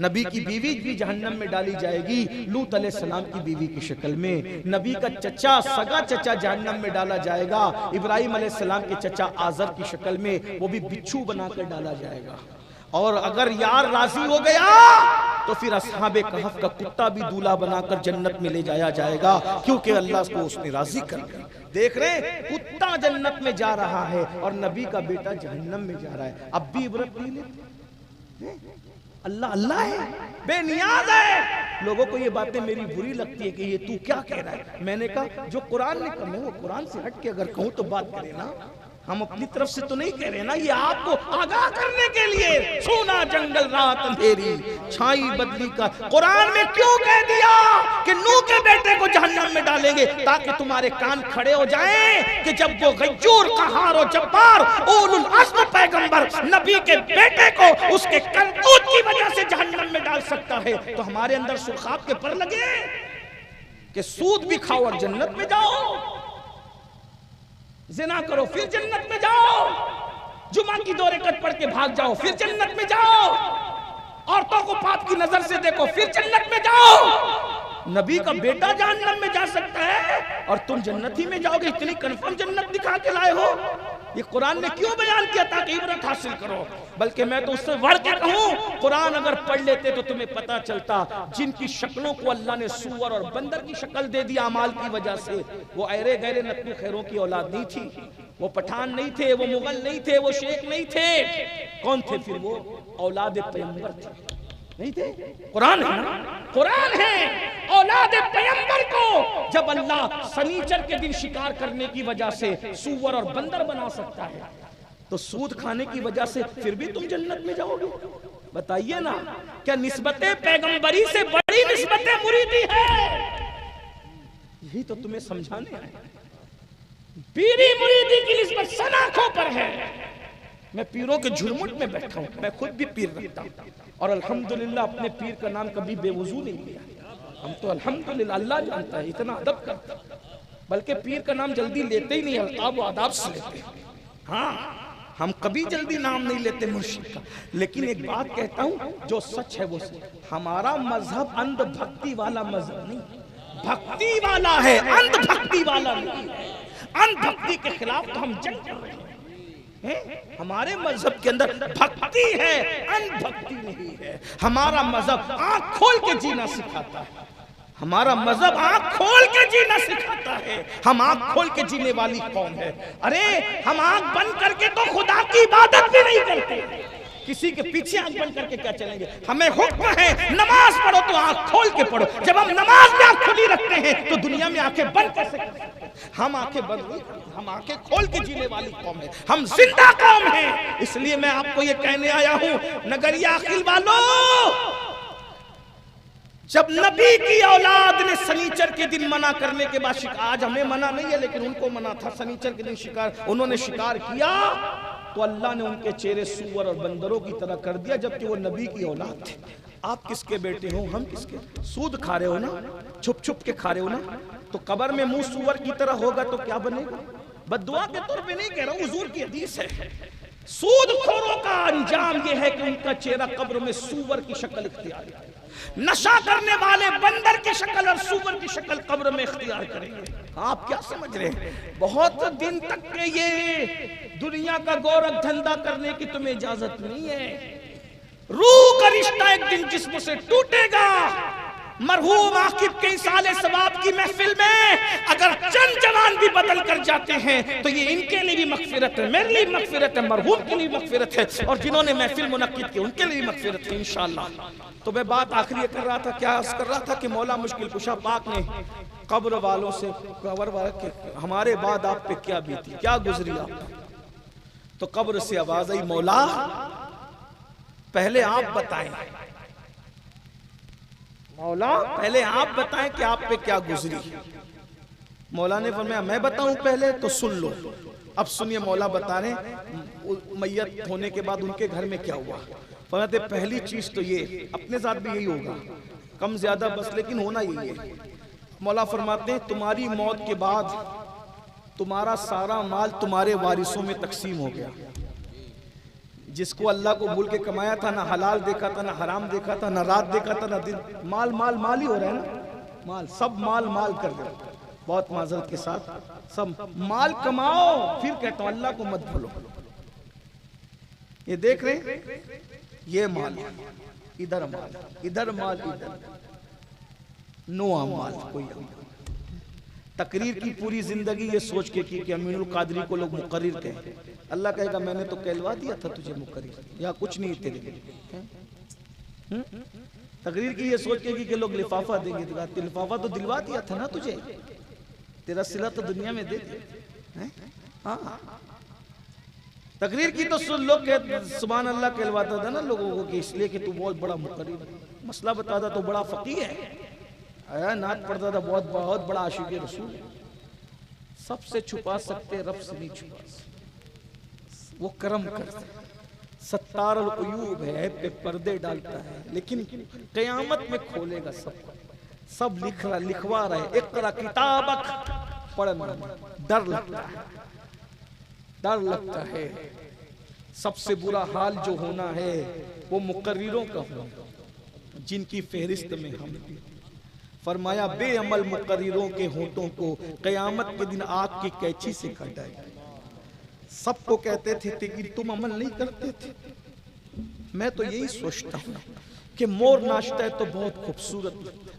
نبی کی بیوی بھی جہنم میں ڈالی جائے گی لوط علیہ السلام کی بیوی کی شکل میں، نبی کا چچا سگا چچا جہنم میں ڈالا جائے گا ابراہیم علیہ السلام کے چچا آزر کی شکل میں، وہ بھی بچھو بنا کر ڈالا جائے گا۔ اور اگر یار راضی ہو گیا تو پھر اصحاب کہف کا کتا بھی دولہا بنا کر جنت میں لے جایا جائے گا، کیونکہ اللہ کو اس نے راضی کر لیا۔ دیکھ رہے کتا جنت میں جا رہا ہے اور نبی کا بیٹا جہنم میں جا رہا ہے، اب بھی عبرت نہیں لیتے۔ اللہ اللہ ہے، بے نیاز ہے. لوگوں کو یہ باتیں میری بری لگتی ہے کہ یہ تو کیا کہہ رہا ہے. میں نے کہا جو قرآن نے کہا، میں وہ قرآن سے ہٹ کے اگر کہوں تو بات کرے نا. ہم اپنی طرف سے تو نہیں کہہ رہے نا، یہ آپ کو آگاہ کرنے کے لیے. سونا جنگل رات اندھیری چھائی بدلی کا. قرآن میں کیوں کہہ دیا کہ نوح کے بیٹے کو جہنم میں ڈالیں گے؟ تاکہ تمہارے کان کھڑے ہو جائیں کہ جب وہ غیور قہار و جبار اولو العزم پیغمبر نبی کے بیٹے کو اس کے کرتوت کی وجہ سے جہنم میں ڈال سکتا ہے، تو ہمارے اندر سرخاب کے پر لگے کہ سود بھی کھاؤ اور جنت میں جاؤ، زنا کرو پھر جنت میں جاؤ، جمعہ کی 2 رکعت پڑھ کے بھاگ جاؤ پھر جنت میں جاؤ، عورتوں کو پاپ کی نظر سے دیکھو پھر جنت میں جاؤ. نبی کا بیٹا جہنم میں جا سکتا ہے اور تم جنت ہی میں جاؤ گے. اتنی کنفرم جنت دکھا کے لائے ہو. یہ قرآن نے کیوں بیان کیا؟ تاکہ عبرت حاصل کرو. بلکہ میں تو اس سے بڑھ کے کہوں، قرآن اگر پڑھ لیتے تو تمہیں پتا چلتا جن کی شکلوں کو اللہ نے سور اور بندر کی شکل دے دی اعمال کی وجہ سے، وہ ایرے گہرے نتنی خیروں کی اولاد نہیں تھی، وہ پٹھان نہیں تھے، وہ مغل نہیں تھے، وہ شیخ نہیں تھے. کون تھے پھر؟ وہ اولاد پیغمبر تھے. نہیں تھے؟ قرآن ہے نا، قرآن ہے. اولاد پیغمبر کو جب اللہ سنیچر کے دن شکار کرنے کی وجہ سے سور اور بندر بنا سکتا ہے، تو سود کھانے کی وجہ سے پھر بھی تم جنت میں جاؤ گے؟ بتائیے نا، کیا نسبت پیغمبری سے بڑی نسبت مریدی ہے؟ یہی تو تمہیں سمجھانے آئے. پیری مریدی کی نسبت سناکھوں پر ہے. میں پیروں کے جھرمٹ میں بیٹھا ہوں، میں خود بھی پیر رکھتا ہوں اور الحمدللہ اپنے پیر کا نام کبھی بے وضو نہیں لیا. ہم تو الحمدللہ اللہ جانتا ہے اتنا ادب کرتا، بلکہ پیر کا نام جلدی لیتے ہی نہیں، القاب و آداب سے لیتے ہیں. ہاں، ہم کبھی جلدی نام نہیں لیتے مرشد کا. لیکن ایک بات کہتا ہوں جو سچ ہے وہ سچ. ہمارا مذہب اندھ بھکتی والا مذہب نہیں، بھکتی والا ہے، اندھ بھکتی والا نہیں. اندھ بھکتی کے خلاف تو ہم جنگ کر رہے ہیں. ہمارے مذہب کے اندر بھکتی ہے، اندھ بھکتی نہیں ہے. ہمارا مذہب آنکھ کھول کے جینا سکھاتا ہے. ہمارا مذہب آنکھ کھول کے جینا سکھاتا ہے. ہم آنکھ کھول کے جینے والی قوم ہے. ارے ہم آنکھ بند کر کے تو خدا کی عبادت بھی نہیں کرتے. کسی کے پیچھے آنکھ بند کر کے کیا چلیں گے؟ ہمیں حکم ہے نماز پڑھو تو آنکھ کھول کے پڑھو. جب ہم نماز میں آنکھ کھلی رکھتے ہیں تو دنیا میں آنکھیں بند کیسے کرتے ہیں؟ ہم آنکھیں بند نہیں کرتے، ہم آنکھیں کھول کے جینے والی قوم ہے. ہم زندہ قوم ہیں. اس لیے میں آپ کو یہ کہنے آیا ہوں، نگریہ عقیل والو، جب نبی کی اولاد نے سنیچر کے دن منع کرنے کے بعد آج ہمیں منع نہیں ہے لیکن ان کو منع تھا، سنیچر کے دن شکار انہوں نے شکار کیا تو اللہ نے ان کے چہرے سور اور بندروں کی طرح کر دیا، جبکہ وہ نبی کی اولاد تھے. آپ کس کے بیٹے ہو؟ ہم کس کے؟ سود کھا رہے ہو نا، چھپ چھپ کے کھا رہے ہو نا. تو قبر میں منہ سور کی طرح ہوگا تو کیا بنے گا؟ بد دعا کے طور پہ نہیں کہہ رہا ہوں، حضور کی حدیث ہے. سود خوروں کا انجام یہ ہے کہ ان کا چہرہ قبر میں سور کی شکل اختیار کرے. نشہ کرنے والے بندر کی شکل اور سور کی شکل قبر میں اختیار کریں گے. آپ کیا سمجھ رہے ہیں؟ بہت دن تک کے یہ دنیا کا گورکھ دھندا کرنے کی تمہیں اجازت نہیں ہے. روح کا رشتہ ایک دن جسم سے ٹوٹے گا. مرحوم عاقب کے ایصال ثواب کی محفل میں اگر چند جوان بھی بدل کر جاتے ہیں تو یہ ان کے لیے بھی مغفرت ہے، میرے لیے مغفرت ہے، مرحوم کے لیے مغفرت ہے، اور جنہوں نے محفل منعقد کی ان کے لیے مغفرت ہے انشاءاللہ. تو میں بات آخری کر رہا تھا، کیا عرض کر رہا تھا کہ مولا مشکل کشا پاک نے قبر والوں سے ہمارے بعد آپ پہ کیا بیتی، کیا گزری آپ. تو قبر سے آواز آئی، مولا پہلے آپ بتائیں، مولا پہلے آپ بتائیں کہ آپ پہ کیا گزری. مولا نے فرمایا میں بتاؤں پہلے تو سن لو. اب سنیے مولا بتا رہے ہیں میت ہونے کے بعد ان کے گھر میں کیا ہوا. فرماتے پہلی چیز تو یہ، اپنے ساتھ بھی یہی ہوگا کم زیادہ بس، لیکن ہونا یہی ہے. مولا فرماتے ہیں تمہاری موت کے بعد تمہارا سارا مال تمہارے وارثوں میں تقسیم ہو گیا. جس کو اللہ کو بھول کے کمایا تھا، نہ حلال دیکھا تھا، نہ حرام دیکھا تھا، نہ رات دیکھا تھا، نہ دن، مال مال مال ہی ہو رہا ہے نا، مال سب مال مال کر دے. بہت معذرت کے ساتھ سب مال کماؤ، پھر کہتا ہوں اللہ کو مت بھولو. یہ دیکھ رہے یہ مال ادھر، مال ادھر، مال ادھر، نو مال کوئی. تقریر کی پوری زندگی یہ سوچ کے کی کہ امین القادری کو لوگ مقرر کہیں، اللہ کہے گا میں نے تو کہلوا دیا تھا تجھے مقرر، یا کچھ نہیں تیرے لیے۔ تقریر کی یہ سوچ کے کہ لوگ لفافہ دیں گے، لفافہ تو دلوا دیا تھا نا تجھے، تیرا صلہ تو دنیا میں دے دیا۔ ہاں تقریر کی تو سن لوگ سبحان اللہ کہلواتا تھا نا لوگوں کو، کہ اس لیے کہ تو بہت بڑا مقرر ہے، مسئلہ بتاتا تو بڑا فقیہ ہے، نعت پڑھتا تھا بہت بڑا عاشق رسول ہے۔ سب سے چھپا سکتے، رب سے نہیں چھپا سکتے، وہ کرم کرتا ہے، ستار العیوب ہے، پہ پردے ڈالتا ہے، لیکن قیامت میں کھولے گا سب لکھوا رہے، اقرا کتابک، پڑھنا ڈر لگتا ہے۔ سب سے برا حال جو ہونا ہے وہ مقرروں کا ہونا، جن کی فہرست میں ہم بھی۔ فرمایا بے عمل مقرروں کے ہونٹوں کو قیامت کے دن آگ کی کینچی سے کاٹائے گا۔ سب کو کہتے تھے کہ تم عمل نہیں کرتے تھے۔ میں تو یہی سوچتا ہوں کہ مور ناچتا ہے تو بہت خوبصورت لگتا ہے،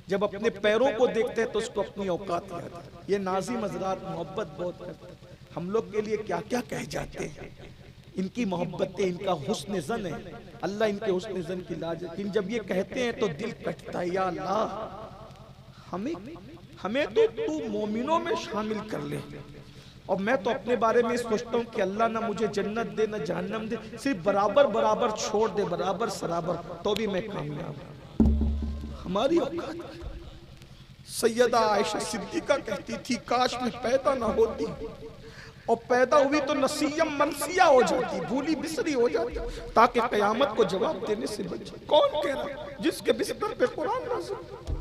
جب اپنے پیروں کو دیکھتے ہیں تو اس کو اپنی اوقات یاد ہے۔ یہ ناظم حضرات محبت بہت کرتے ہیں، ہم لوگ کے لیے کیا کیا کہہ جاتے ہیں، ان کی محبتیں، ان کا حسن زن ہے، اللہ ان کے حسن زن کی لاج ہے، لیکن جب یہ کہتے ہیں تو دل کٹتا ہے، یا اللہ ہمیں تو مومنوں میں شامل کر لے۔ اور میں تو اپنے بارے میں سوچتا ہوں کہ اللہ نہ مجھے جنت دے نہ جہنم دے، صرف برابر چھوڑ دے، برابر سرابر، تو بھی میں کامیاب ہوں۔ ہماری اوقات سیدہ عائشہ صدیقہ کہتی تھی کاش میں پیدا نہ ہوتی، اور پیدا ہوئی تو نسیم منسیہ ہو جاتی، بھولی بسری ہو جاتی، تاکہ قیامت کو جواب دینے سے بچے۔ کون کہہ رہا جس کے بستر پہ قرآن نازل؟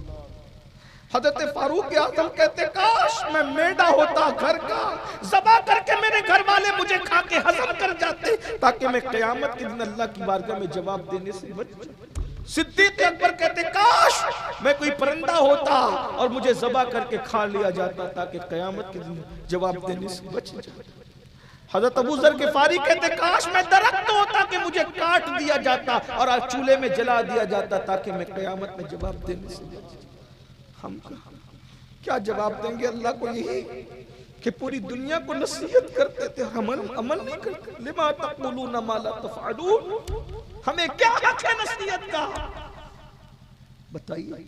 حضرت فاروق اعظم کہتے کاش میں میڈا ہوتا گھر کا، ذبح کر کے میرے گھر والے مجھے کھا کے ہضم کر جاتے، تاکہ میں قیامت کے دن اللہ کی بارگاہ میں جواب دینے سے بچ جاؤں۔ صدیق اکبر کہتے کاش میں کوئی پرندہ ہوتا اور مجھے ذبح کر کے کھا لیا جاتا، تاکہ قیامت کے دن جواب دینے سے بچ جاؤں۔ حضرت ابو ذر غفاری کہتے کاش میں درخت ہوتا کہ مجھے کاٹ دیا جاتا اور چولہے میں جلا دیا جاتا، تاکہ میں قیامت میں جواب دینے سے بچ جاؤں۔ ہم کیا جواب دیں گے اللہ کو؟ یہی کہ پوری دنیا کو نصیحت کرتے تھے، عمل نہیں کرتے۔ لما تقولون ما لا تفعلون، ہمیں کیا حق ہے نصیحت کا؟ بتائیے،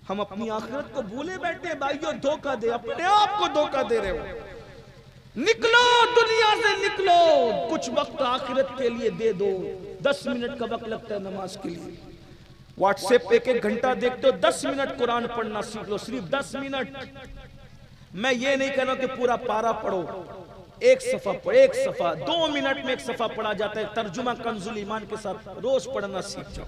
ہم اپنی آخرت کو بھولے بیٹھے ہیں۔ بھائیو دھوکہ دے، اپنے آپ کو دھوکہ دے رہے ہو۔ نکلو دنیا سے، نکلو، کچھ وقت آخرت کے لیے دے دو۔ 10 منٹ کا وقت لگتا ہے نماز کے لیے، واٹس ایپ پہ 1 گھنٹہ دیکھتے ہو، 10 منٹ قرآن پڑھنا سیکھ لو، صرف 10 منٹ۔ میں یہ نہیں کہہ رہا کہ پورا پارا پڑھو، 1 صفحہ پڑھو، 1 صفحہ 2 منٹ میں 1 صفحہ پڑھا جاتا ہے۔ ترجمہ کنز الایمان کے ساتھ روز پڑھنا سیکھ جاؤ،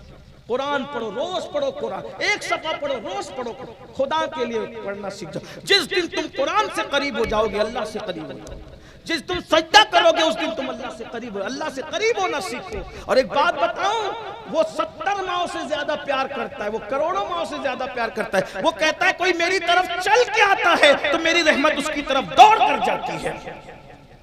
قرآن پڑھو، روز پڑھو قرآن، 1 صفحہ پڑھو، روز پڑھو، خدا کے لیے پڑھنا سیکھ جاؤ۔ جس دن تم قرآن سے قریب ہو جاؤ گے اللہ سے قریب ہو جاؤ گے، جس تم سجدہ کرو گے اس دن تم اللہ سے قریب ہو۔ اللہ سے قریب ہونا سیکھو۔ اور ایک بات بتاؤں، وہ 70 ماؤں سے زیادہ پیار کرتا ہے، وہ کروڑوں ماؤں سے زیادہ پیار کرتا ہے۔ وہ کہتا ہے کوئی میری طرف چل کے آتا ہے تو میری رحمت اس کی طرف دوڑ کر جاتی ہے۔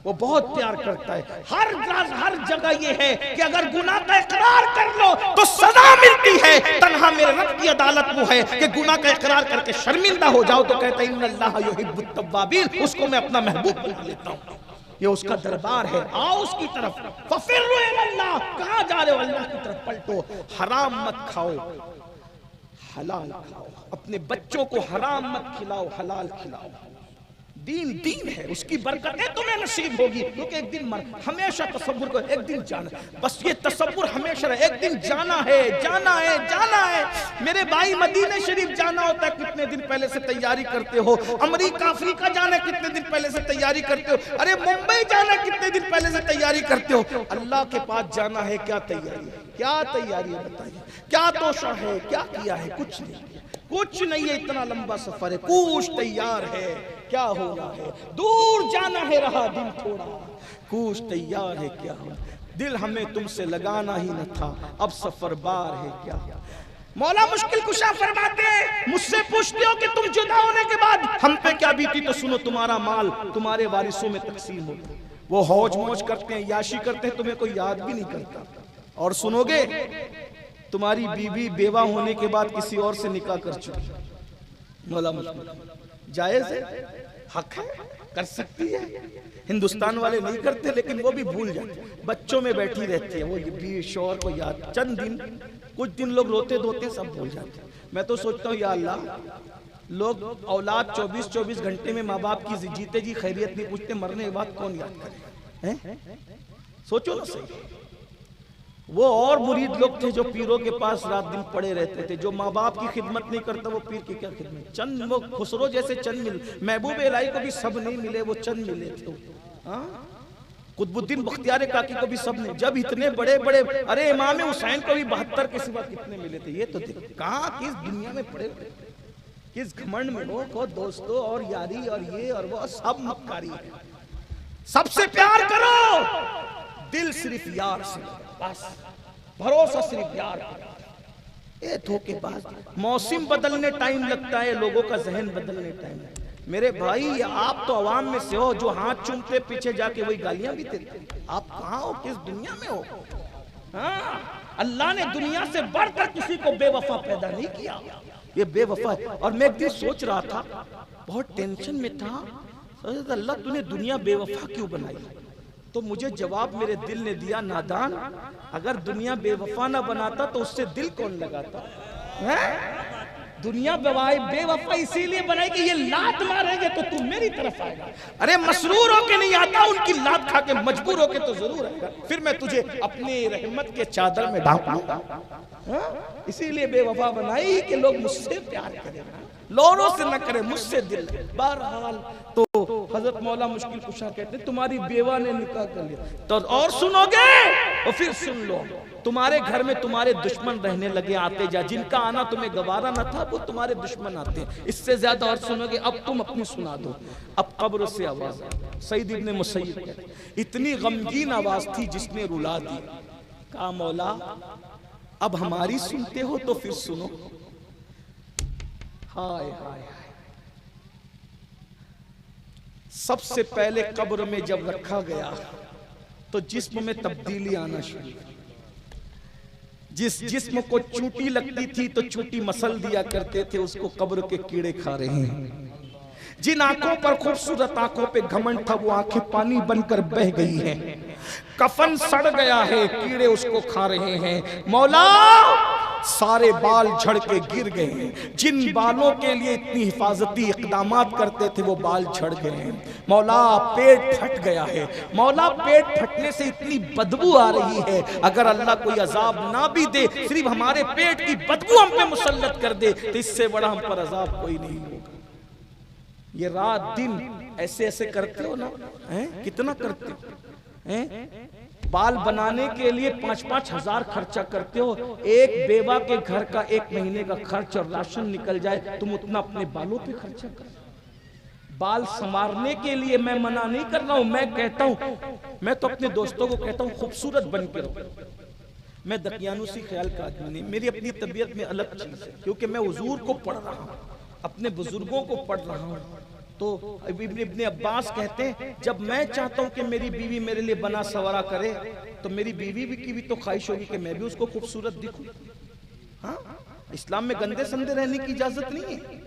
وہ بہت پیار کرتا ہے۔ ہر جگہ یہ ہے کہ اگر گناہ کا اقرار کر لو تو سزا ملتی ہے، تنہا میرے رب کی عدالت وہ ہے کہ گناہ کا اقرار کر کے شرمندہ ہو جاؤ تو کہتا ہے ان اللہ یحب التوابین، اس کو میں اپنا محبوب بنا لیتا ہوں۔ یہ اس کا دربار ہے، آؤ اس کی طرف۔ ففروا الی اللہ، کہاں جا رہے ہو؟ اللہ کی طرف پلٹو۔ حرام مت کھاؤ، حلال کھاؤ، اپنے بچوں کو حرام مت کھلاؤ، حلال کھلاؤ۔ دین ہے، اس کی برکتیں تمہیں نصیب ہوگی، کیونکہ ایک دن ہمیشہ تصور کو ایک دن جانا، بس یہ تصور ہمیشہ رہے، ایک دن جانا ہے، جانا ہے، جانا ہے۔ میرے بھائی مدینہ شریف جانا ہوتا ہے، کتنے دن پہلے سے تیاری کرتے ہو؟ امریکہ افریقہ جانا کتنے دن پہلے سے تیاری کرتے ہو؟ ارے ممبئی جانا کتنے دن پہلے سے تیاری کرتے ہو؟ اللہ کے پاس جانا ہے، کیا تیاری ہے؟ کیا تیاری ہے بتائیے؟ کیا توشہ ہے؟ کیا کیا ہے؟ کچھ نہیں، کچھ نہیں ہے۔ اتنا لمبا سفر ہے، کوش تیار ہے، کیا ہونا ہے؟ دور جانا ہے، رہا دن تھوڑا، کوش تیار ہے، کیا ہونا؟ دل ہمیں تم سے لگانا ہی نہ تھا، اب سفر بار ہے کیا؟ مولا مشکل کشا فرماتے ہیں، مجھ سے پوچھتے ہو کہ تم جدا ہونے کے بعد ہم پہ کیا بیتی، تو سنو تمہارا مال تمہارے وارثوں میں تقسیم ہوتا ہے۔ وہ ہوج موج کرتے ہیں، یاشی کرتے ہیں، تمہیں کوئی یاد بھی نہیں کرتا۔ اور سنو گے تمہاری بیوی بیوہ ہونے کے بعد کسی اور سے نکاح کر چکی۔ مولا مشکل جائز ہے، حق ہے، کر سکتی ہے؟ ہندوستان والے نہیں کرتے، لیکن وہ بھی بھول جاتے، بچوں میں بیٹھی رہتی ہے، وہ بھی شوہر کو یاد، چند دن کچھ دن لوگ روتے دھوتے سب بھول جاتے ہیں۔ میں تو سوچتا ہوں یا اللہ، لوگ اولاد 24 گھنٹے میں ماں باپ کی جیتے جی خیریت نہیں پوچھتے، مرنے کے بعد کون یاد کرے؟ سوچو نا صحیح۔ وہ اور مرید لوگ تھے جو پیروں کے پاس رات دن پڑے رہتے تھے، جو ماں باپ کی خدمت نہیں کرتا وہ پیر کی کیا خدمت؟ چند وہ خسرو جیسے چند ملے، محبوب الہی کو بھی سب نہیں ملے، وہ چند ملے تھے۔ قطب الدین بختیار کاکی کو بھی سب نے، جب اتنے بڑے بڑے، ارے امام حسین کو بھی 72 کے سوا کتنے ملے تھے؟ یہ تو دیکھ کہاں کس دنیا میں پڑے ہوئے، کس گھمنڈ میں ہو، دوستوں اور یاری اور یہ اور وہ سب مکاری ہے۔ سب سے پیار کرو، دل صرف یار سے، بس بھروسہ صرف یار کا۔ اے دھوکے باز، موسم بدلنے ٹائم لگتا ہے، لوگوں کا ذہن بدلنے ٹائم لگتا ہے۔ میرے بھائی آپ تو عوام میں سے ہو جو ہاتھ چومتے پیچھے جا کے وہی گالیاں بھی دیتے، آپ کہاں ہو، کس دنیا میں ہو؟ اللہ نے دنیا سے بڑھ کر کسی کو بے وفا پیدا نہیں کیا، یہ بے وفا ہے۔ اور میں ایک دن سوچ رہا تھا، بہت ٹینشن میں تھا، اللہ تو نے دنیا بے وفا کیوں بنائی؟ تو مجھے جواب میرے دل نے دیا، نادان، اگر دنیا بے وفا نہ بناتا تو اس سے دل کون لگاتا؟ دنیا بے وفا اسی لیے بنائی کہ یہ لات ماریں گے تو تم میری طرف آئے گا، ارے مسرور ہو کے نہیں آتا، ان کی لات کھا کے مجبور ہو کے تو ضرور آئے گا، پھر میں تجھے اپنی رحمت کے چادر میں ڈھانپ لوں گا۔ اسی لیے بے وفا بنائی کہ لوگ مجھ سے پیار کریں، لوروں سے نہ کرے، مجھ سے دل۔ بہرحال تو حضرت مولا مشکل کشا کہتے ہیں تمہاری بیوہ نے نکاح کر لیا تو اور سنو گے، اور پھر سن لو، تمہارے گھر میں تمہارے دشمن رہنے لگے، آتے جا، جن کا آنا تمہیں گوارا نہ تھا وہ تمہارے دشمن آتے ہیں۔ اس سے زیادہ اور سنو گے، اب تم اپنی سنا دو۔ اب قبر سے آواز آئی، سعید ابن مسیب کہتے ہیں اتنی غمگین آواز تھی جس نے رلا دی، کہا مولا اب ہماری سنتے ہو تو پھر سنو۔ ہائے ہائے، سب سے پہلے قبر میں جب رکھا گیا تو جسم میں تبدیلی آنا شروع، جس جسم کو چوٹی لگتی تھی تو چوٹی مسل دیا کرتے تھے، اس کو قبر کے کیڑے کھا رہے ہیں۔ جن آنکھوں پر خوبصورت آنکھوں پہ گھمنڈ تھا وہ آنکھیں پانی بن کر بہہ گئی ہیں، کفن سڑ گیا ہے، کیڑے اس کو کھا رہے ہیں۔ مولا سارے بال جھڑ کے گر گئے ہیں، جن بالوں کے لیے اتنی حفاظتی اقدامات کرتے تھے وہ بال جھڑ گئے ہیں۔ مولا پیٹ پھٹ گیا ہے، مولا پیٹ پھٹنے سے اتنی بدبو آ رہی ہے، اگر اللہ کوئی عذاب نہ بھی دے، صرف ہمارے پیٹ کی بدبو ہم پہ مسلط کر دے تو اس سے بڑا ہم پر عذاب کوئی نہیں ہوگا۔ یہ رات دن ایسے ایسے کرتے ہو نا، کتنا کرتے ہو؟ بال بنانے کے لیے 5-5 ہزار خرچہ کرتے ہو، ایک بیوہ کے گھر کا 1 مہینے کا خرچ اور راشن نکل جائے، تم اتنا اپنے بالوں پہ خرچہ کرتے ہو۔ بال سنوارنے کے لیے میں منع نہیں کر رہا ہوں، میں کہتا ہوں، میں تو اپنے دوستوں کو کہتا ہوں خوبصورت بن کے رہو۔ میں دقیانوسی خیال کا آدمی نہیں، میری اپنی طبیعت میں الگ چیز ہے، کیونکہ میں حضور کو پڑھ رہا ہوں، اپنے بزرگوں کو پڑھ رہا ہوں۔ تو ابن عباس کہتے ہیں جب میں چاہتا ہوں کہ میری بیوی میرے لیے بنا سوارا کرے تو میری بیوی کی بھی تو خواہش ہوگی کہ میں بھی اس کو خوبصورت دکھوں۔ ہاں، اسلام میں گندے سندے رہنے کی اجازت نہیں ہے،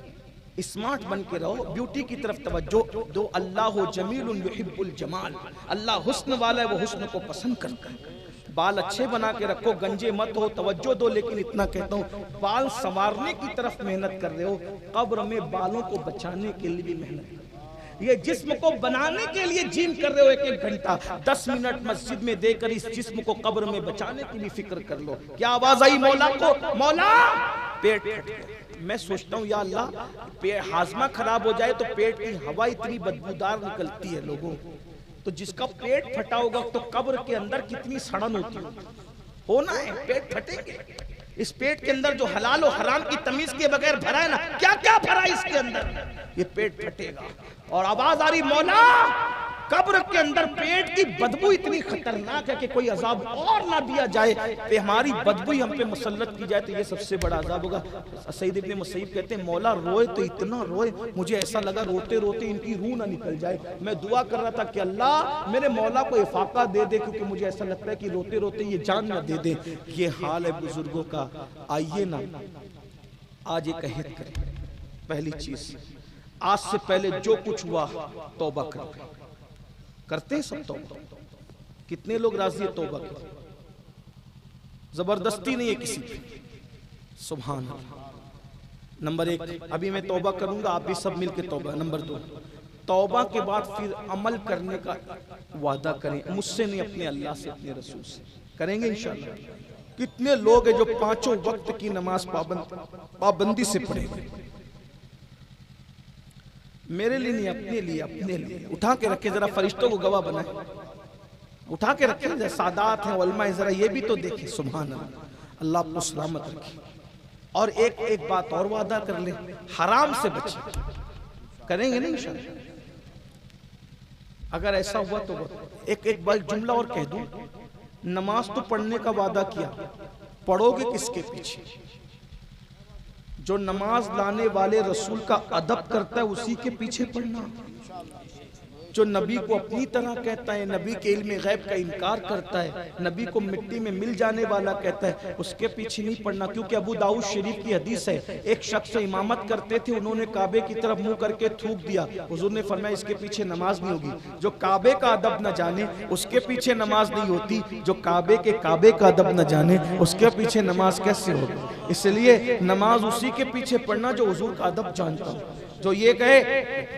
اسمارٹ بن کے رہو، بیوٹی کی طرف توجہ دو۔ اللہ جمیل یحب الجمال، اللہ حسن والا ہے، وہ حسن کو پسند کرتا ہے۔ بال اچھے بنا کے رکھو، گنجے مت ہو، توجہ دو، لیکن اتنا کہتا ہوں بال سنوارنے کی طرف محنت کر رہے ہو، قبر میں بالوں کو بچانے کے لیے بھی محنت کر، یہ جسم کو بنانے کے لیے جیم کر رہے ہو 1-1 گھنٹہ، 10 منٹ مسجد میں دے کر اس جسم کو قبر میں بچانے کی بھی فکر کر لو۔ کیا آواز آئی مولا کو؟ مولا پیٹ پھٹ گیا۔ میں سوچتا ہوں یا اللہ ہاضمہ خراب ہو جائے تو پیٹ کی ہوا اتنی بدبودار نکلتی ہے لوگوں، تو جس کا پیٹ پھٹا ہوگا تو قبر کے اندر کتنی سڑن ہوتی ہونا ہے، پیٹ پھٹے گے۔ اس پیٹ کے اندر جو حلال و حرام کی تمیز کے بغیر بھرا ہے نا، کیا کیا بھرا ہے اس کے اندر، یہ پیٹ پھٹے گا۔ اور آواز آ رہی مولا قبر کے اندر پیٹ کی بدبو اتنی خطرناک ہے کہ کوئی عذاب اور نہ دیا جائے کہ ہماری بدبو ہم پہ مسلط کی جائے تو یہ سب سے بڑا عذاب ہوگا۔ سعید ابن مسیب کہتے ہیں مولا روئے تو اتنا روئے، مجھے ایسا لگا روتے روتے ان کی روح نہ نکل جائے۔ میں دعا کر رہا تھا کہ اللہ میرے مولا کو افاقہ دے دے، کیونکہ مجھے ایسا لگتا ہے کہ روتے روتے یہ جان نہ دے دے۔ یہ حال ہے بزرگوں کا۔ آئیے نا آج ایک عہد کریں، پہلی چیز آج سے پہلے جو کچھ ہوا توبہ کرتے ہیں سب توبہ. کتنے لوگ راضی ہیں توبہ کی؟ زبردستی نہیں ہے کسی پہ. سبحان اللہ. نمبر 1 ابھی میں توبہ کروں گا، آپ بھی سب مل کے توبہ. نمبر 2 توبہ کے بعد پھر عمل کرنے کا وعدہ کریں، مجھ سے نہیں اپنے اللہ سے، اپنے رسول سے. کریں گے انشاءاللہ. کتنے لوگ ہیں جو 5 وقت کی نماز پابندی سے پڑھیں گے؟ میرے لیے نہیں، اپنے لیے. اپنے لیے اٹھا کے رکھیں، ذرا فرشتوں کو گواہ بنائیں. اٹھا کے رکھیں، جیسے سادات ہیں علماء، ذرا یہ بھی تو دیکھیں. سبحان اللہ. اللہ آپ کو سلامت رکھے. اور ایک بات اور وعدہ کر لیں، حرام سے بچیں. کریں گے نا انشاءاللہ؟ اگر ایسا ہوا تو ایک بار جملہ اور کہہ دوں، نماز تو پڑھنے کا وعدہ کیا، پڑھو گے کس کے پیچھے؟ جو نماز لانے والے رسول کا ادب کرتا ہے اسی کے پیچھے پڑھنا. جو نبی کو اپنی طرح کہتا ہے، نبی کے علم غیب کا انکار کرتا ہے، نبی کو مٹی میں مل جانے والا کہتا ہے، اس کے پیچھے نہیں پڑھنا. کیونکہ ابو داؤد شریف کی حدیث ہے، ایک شخص امامت کرتے تھے، انہوں نے کعبے کی طرف منہ کر کے تھوک دیا. حضور نے فرمایا اس کے پیچھے نماز نہیں ہوگی. جو کعبے کا ادب نہ جانے اس کے پیچھے نماز نہیں ہوتی. جو کعبے کا ادب نہ جانے اس کے پیچھے نماز کیسے ہوگی؟ اس لیے نماز اسی کے پیچھے پڑھنا جو حضور کا ادب جانتا ہوں. جو یہ کہے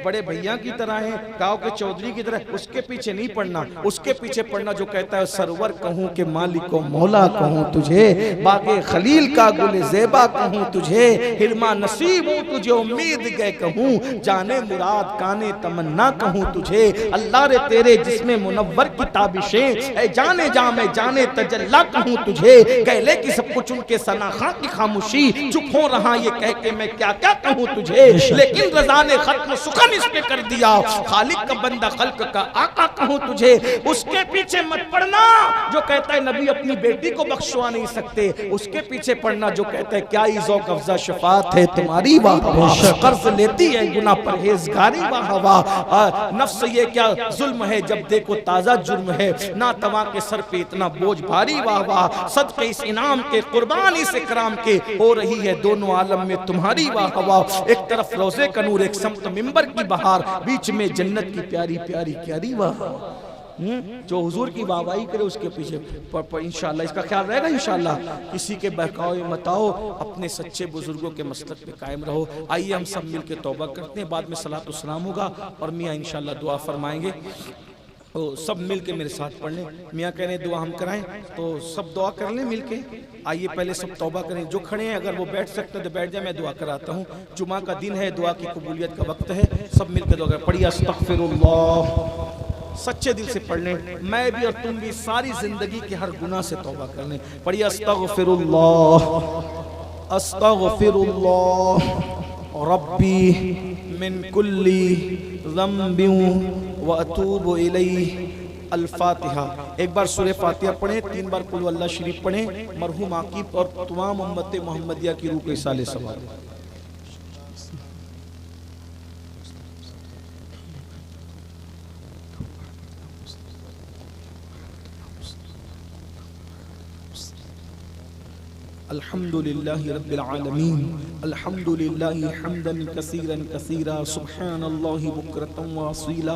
بڑے بھیا کی طرح ہیں، گاؤں کے چودھری کی طرح، اس کے پیچھے نہیں پڑھنا. اس کے پیچھے پڑھنا جو کہتا ہے سرور کہوں کہ مالک و مولا کہوں تجھے، باغ خلیل کا گل زیبا کہوں تجھے، حرما نصیب ہوں تجھے امید گئے کہوں، جانے مراد کانے تمنا کہوں تجھے. اللہ رے تیرے جسم منور کی تابشیں، اے جانے جامے جانے تجلا کہوں تجھے. کہلے کی سب کچھ ان کے سناخاں کی خاموشی، چپ ہو رہا یہ کہہ کے میں کیا کیا کہوں تجھے. لیکن رضا نے ختم سخن اس پہ کر دیا، خالق کا بندہ خلق کا آقا کہوں تجھے. اس کے پیچھے مت پڑھنا جو کہتا ہے نبی اپنی بیٹی کو بخشوا نہیں سکتے. اس کے پیچھے پڑھنا جو کہتا ہے کیا ہی ذوق افزا شفاعت ہے تمہاری واہ واہ، قرض لیتی ہے گناہ پرہیزگاری واہ واہ. نفس یہ کیا ظلم ہے جب دیکھو تازہ جرم ہے، ناتواں کے سر پہ اتنا بوجھ بھاری واہ واہ. صدقے اس انعام کے قربانی سے کرام کے، ہو رہی ہے دونوں عالم میں تمہاری واہ واہ. ایک طرف روزے کا نور، ایک سمت ممبر کی بہار، بیچ میں جنت کی پیاری پیاری پیاری واہ. جو حضور کی واہواہی کرے اس کے پیچھے انشاءاللہ. اس کا خیال رہے گا انشاءاللہ. کسی کے بہکاؤ متاؤ، اپنے سچے بزرگوں کے مسلک پہ قائم رہو. آئیے ہم سب مل کے توبہ کرتے ہیں، بعد میں صلاۃ و سلام ہوگا اور میاں انشاءاللہ دعا فرمائیں گے. سب مل کے میرے ساتھ پڑھ لیں. میاں کہہ رہے ہیں دعا ہم کرائیں تو سب دعا کر لیں مل کے. آئیے پہلے سب توبہ کریں. جو کھڑے ہیں اگر وہ بیٹھ سکتے ہیں تو بیٹھ جائیں، میں دعا کراتا ہوں. جمعہ کا دن ہے، دعا کی قبولیت کا وقت ہے. سب مل کے دعا کریں. پڑھیے استغفر اللہ. سچے دل سے پڑھ لیں. میں بھی اور تم بھی ساری زندگی کے ہر گناہ سے توبہ کر لیں. پڑھیے استغفر اللہ استغفر اللہ ربی من کل ذنب واتوب الیہ. الفاتحہ. ایک بار سورہ فاتحہ پڑھیں، 3 بار قل اللہ شریف پڑھیں. مرحوم عاقب اور تمام امت محمدیہ کی روح کو اصالِ ثواب. الحمد لله رب العالمين، الحمد لله حمدا كثيرا كثيرا، سبحان الله بكرة وأصيلا.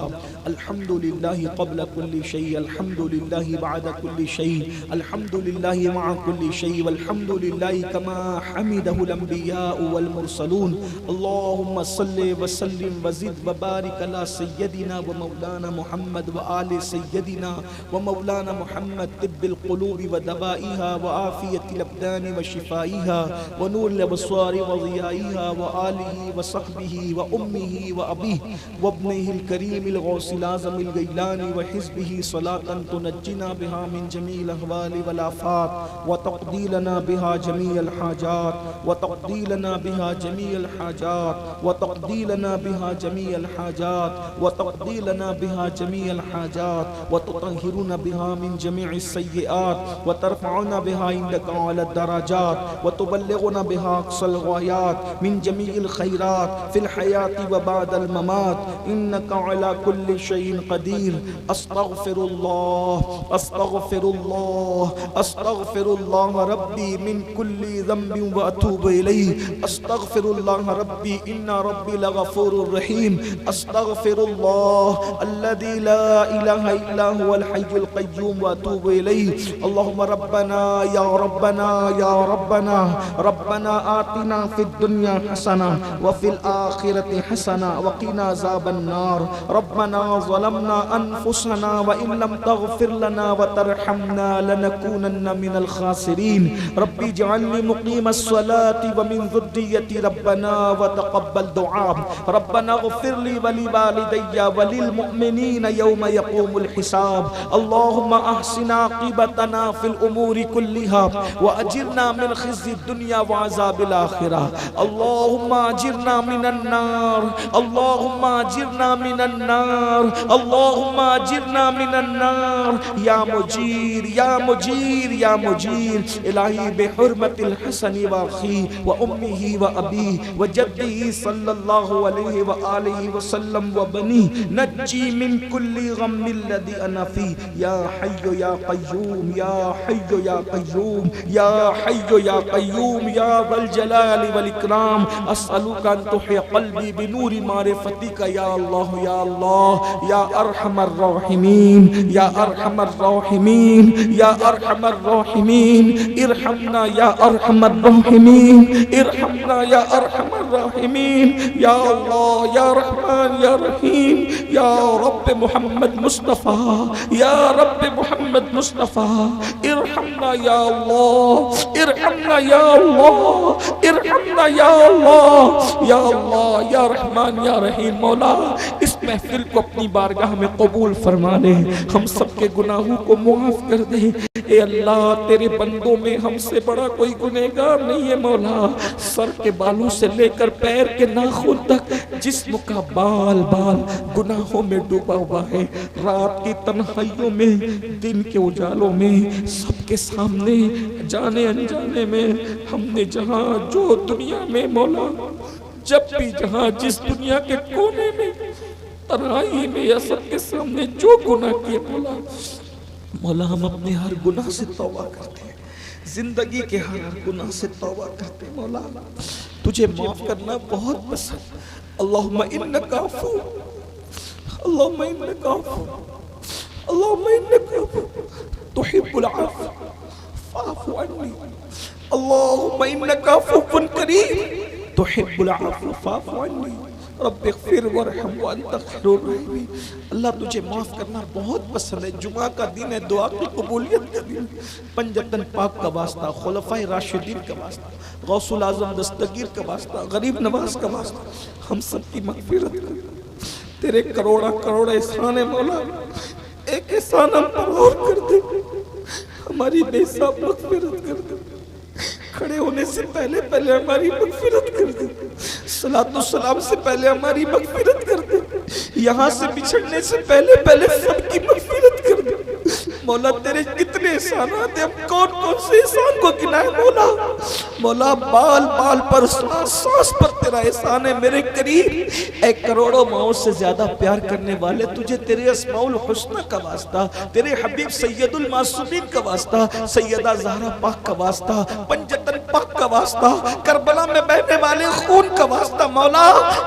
الحمد لله قبل كل شيء، الحمد لله بعد كل شيء، الحمد لله مع كل شيء، والحمد لله كما حمده الأنبياء والمرسلون. اللهم صل وسلم وزد وبارك على سيدنا ومولانا محمد وآل سيدنا ومولانا محمد، طب القلوب ودوائها وعافية الأبدان وشفائها ونور الابصار وضيائها وآله وصحبه وأمه وأبيه وابنه الكريم الغوث الأعظم الجيلاني وحزبه، صلاة تنجنا بها من جميع الأهوال والآفات وتقضي لنا بها جميع الحاجات وتقضي لنا بها جميع الحاجات وتقضي لنا بها جميع الحاجات وتقضي لنا بها جميع الحاجات وتطهرنا بها من جميع السيئات وترفعنا بها عندك على الدرجات الحاجات وتبلغنا بها أقصى الغايات من جميع الخيرات في الحياة وبعد الممات إنك على كل شيء قدير. أستغفر الله أستغفر الله أستغفر الله ربي من كل ذنب وأتوب إليه. أستغفر الله ربي إن ربي لغفور رحيم. أستغفر الله الذي لا إله إلا هو الحي القيوم وأتوب إليه. اللهم ربنا يا ربنا يا ربنا ربنا آتنا في الدنيا حسنة وفي الآخرة حسنة وقنا عذاب النار. ربنا ظلمنا أنفسنا وإن لم تغفر لنا وترحمنا لنكونن من الخاسرين. ربي اجعلني مقيم الصلاة ومن ذريتي ربنا وتقبل دعاء. ربنا اغفر لي ولوالدي وللمؤمنين يوم يقوم الحساب. اللهم أحسن عاقبتنا في الأمور كلها وأجرنا من خزي الدنيا وعذاب الآخرة. اللهم أجرنا من النار اللهم أجرنا من النار اللهم أجرنا من النار يا مجير يا مجير يا مجير. إلهي بحرمة الحسن وأخيه وأمه وأبيه وجده صلى الله عليه وآله وسلم وبنيه نجي من كل غم الذي أنا فيه. يا حي يا قيوم يا حي يا قيوم يا حي يا قيوم يا ذا الجلال والإكرام. أسألك أن تحيي قلبي بنور معرفتك يا الله يا الله يا أرحم الراحمين يا أرحم الراحمين يا أرحم الراحمين. ارحمنا يا أرحم الراحمين ارحمنا يا أرحم الراحمين. يا الله يا رحمن يا رحيم يا رب محمد مصطفى يا رب محمد مصطفى. ارحمنا يا الله ارحمنا يا الله ارحمنا يا الله يا الله يا رحمن يا رحیم. مولا اس محفل کو اپنی بارگاہ میں قبول فرما لے. ہم سب کے گناہوں کو معاف کر دے. اے اللہ تیرے بندوں میں ہم سے بڑا کوئی گنہگار نہیں ہے. مولا سر کے بالوں سے لے کر پیر کے ناخن تک جسم کا بال بال گناہوں میں ڈوبا ہوا ہے. رات کی تنہائیوں میں دن کے اجالوں میں سب کے سامنے جانے انجانے میں ہم نے جہاں جو دنیا میں مولا جب بھی جہاں جس دنیا کے کونے میں تنہائی میں یا سب کے سامنے جو گناہ کیے مولا مولا ہم اپنے ہر گناہ سے توبہ کرتے ہیں. زندگی کے ہر گناہ سے توبہ کرتے ہیں. مولا تجھے معاف کرنا بہت پسند. اللہم انکا عفو اللہم انکا عفو اللہم انکا عفو تحب العفو فاعف عنی. اللہم انکا عفو کریم تحب العفو فاعف عنی. رب اغفر ورحم وانت خیر الراحمین. اللہ تجھے معاف کرنا بہت پسند ہے. جمعہ کا دن ہے, دعا کی قبولیت کا دن. پنجتن پاک کا واسطہ, خلفائے راشدین کا واسطہ, غوث الاعظم دستگیر کا واسطہ, غریب نواز کا واسطہ, ہم سب کی مغفرت کر. تیرے کروڑا کروڑ احسان ہے مولا, ایک احسان ہم پر اور کر دے. ہماری بے حساب مغفرت کر دے. کھڑے ہونے سے پہلے پہلے ہماری مغفرت کر دے. صلاۃ السلام سے پہلے ہماری مغفرت کر دے. یہاں سے بچھڑنے سے پہلے پہلے سب کی مغفرت کر دے. مولا تیرے کتنے احسانات ہیں, ہم کون کون سے احسان کو گنائیں مولا. مولا بال بال پر سانس سانس پر تیرا احسان ہے میرے قریب. اے کروڑوں ماؤں سے زیادہ پیار کرنے والے, تجھے تیرے اسماء الحسنہ کا واسطہ, تیرے حبیب سید المعصومین کا واسطہ, سیدہ زہرا پاک کا واسطہ, پنجتن پاک کا واسطہ, کربلا میں بہنے والے خون کا واسطہ مولا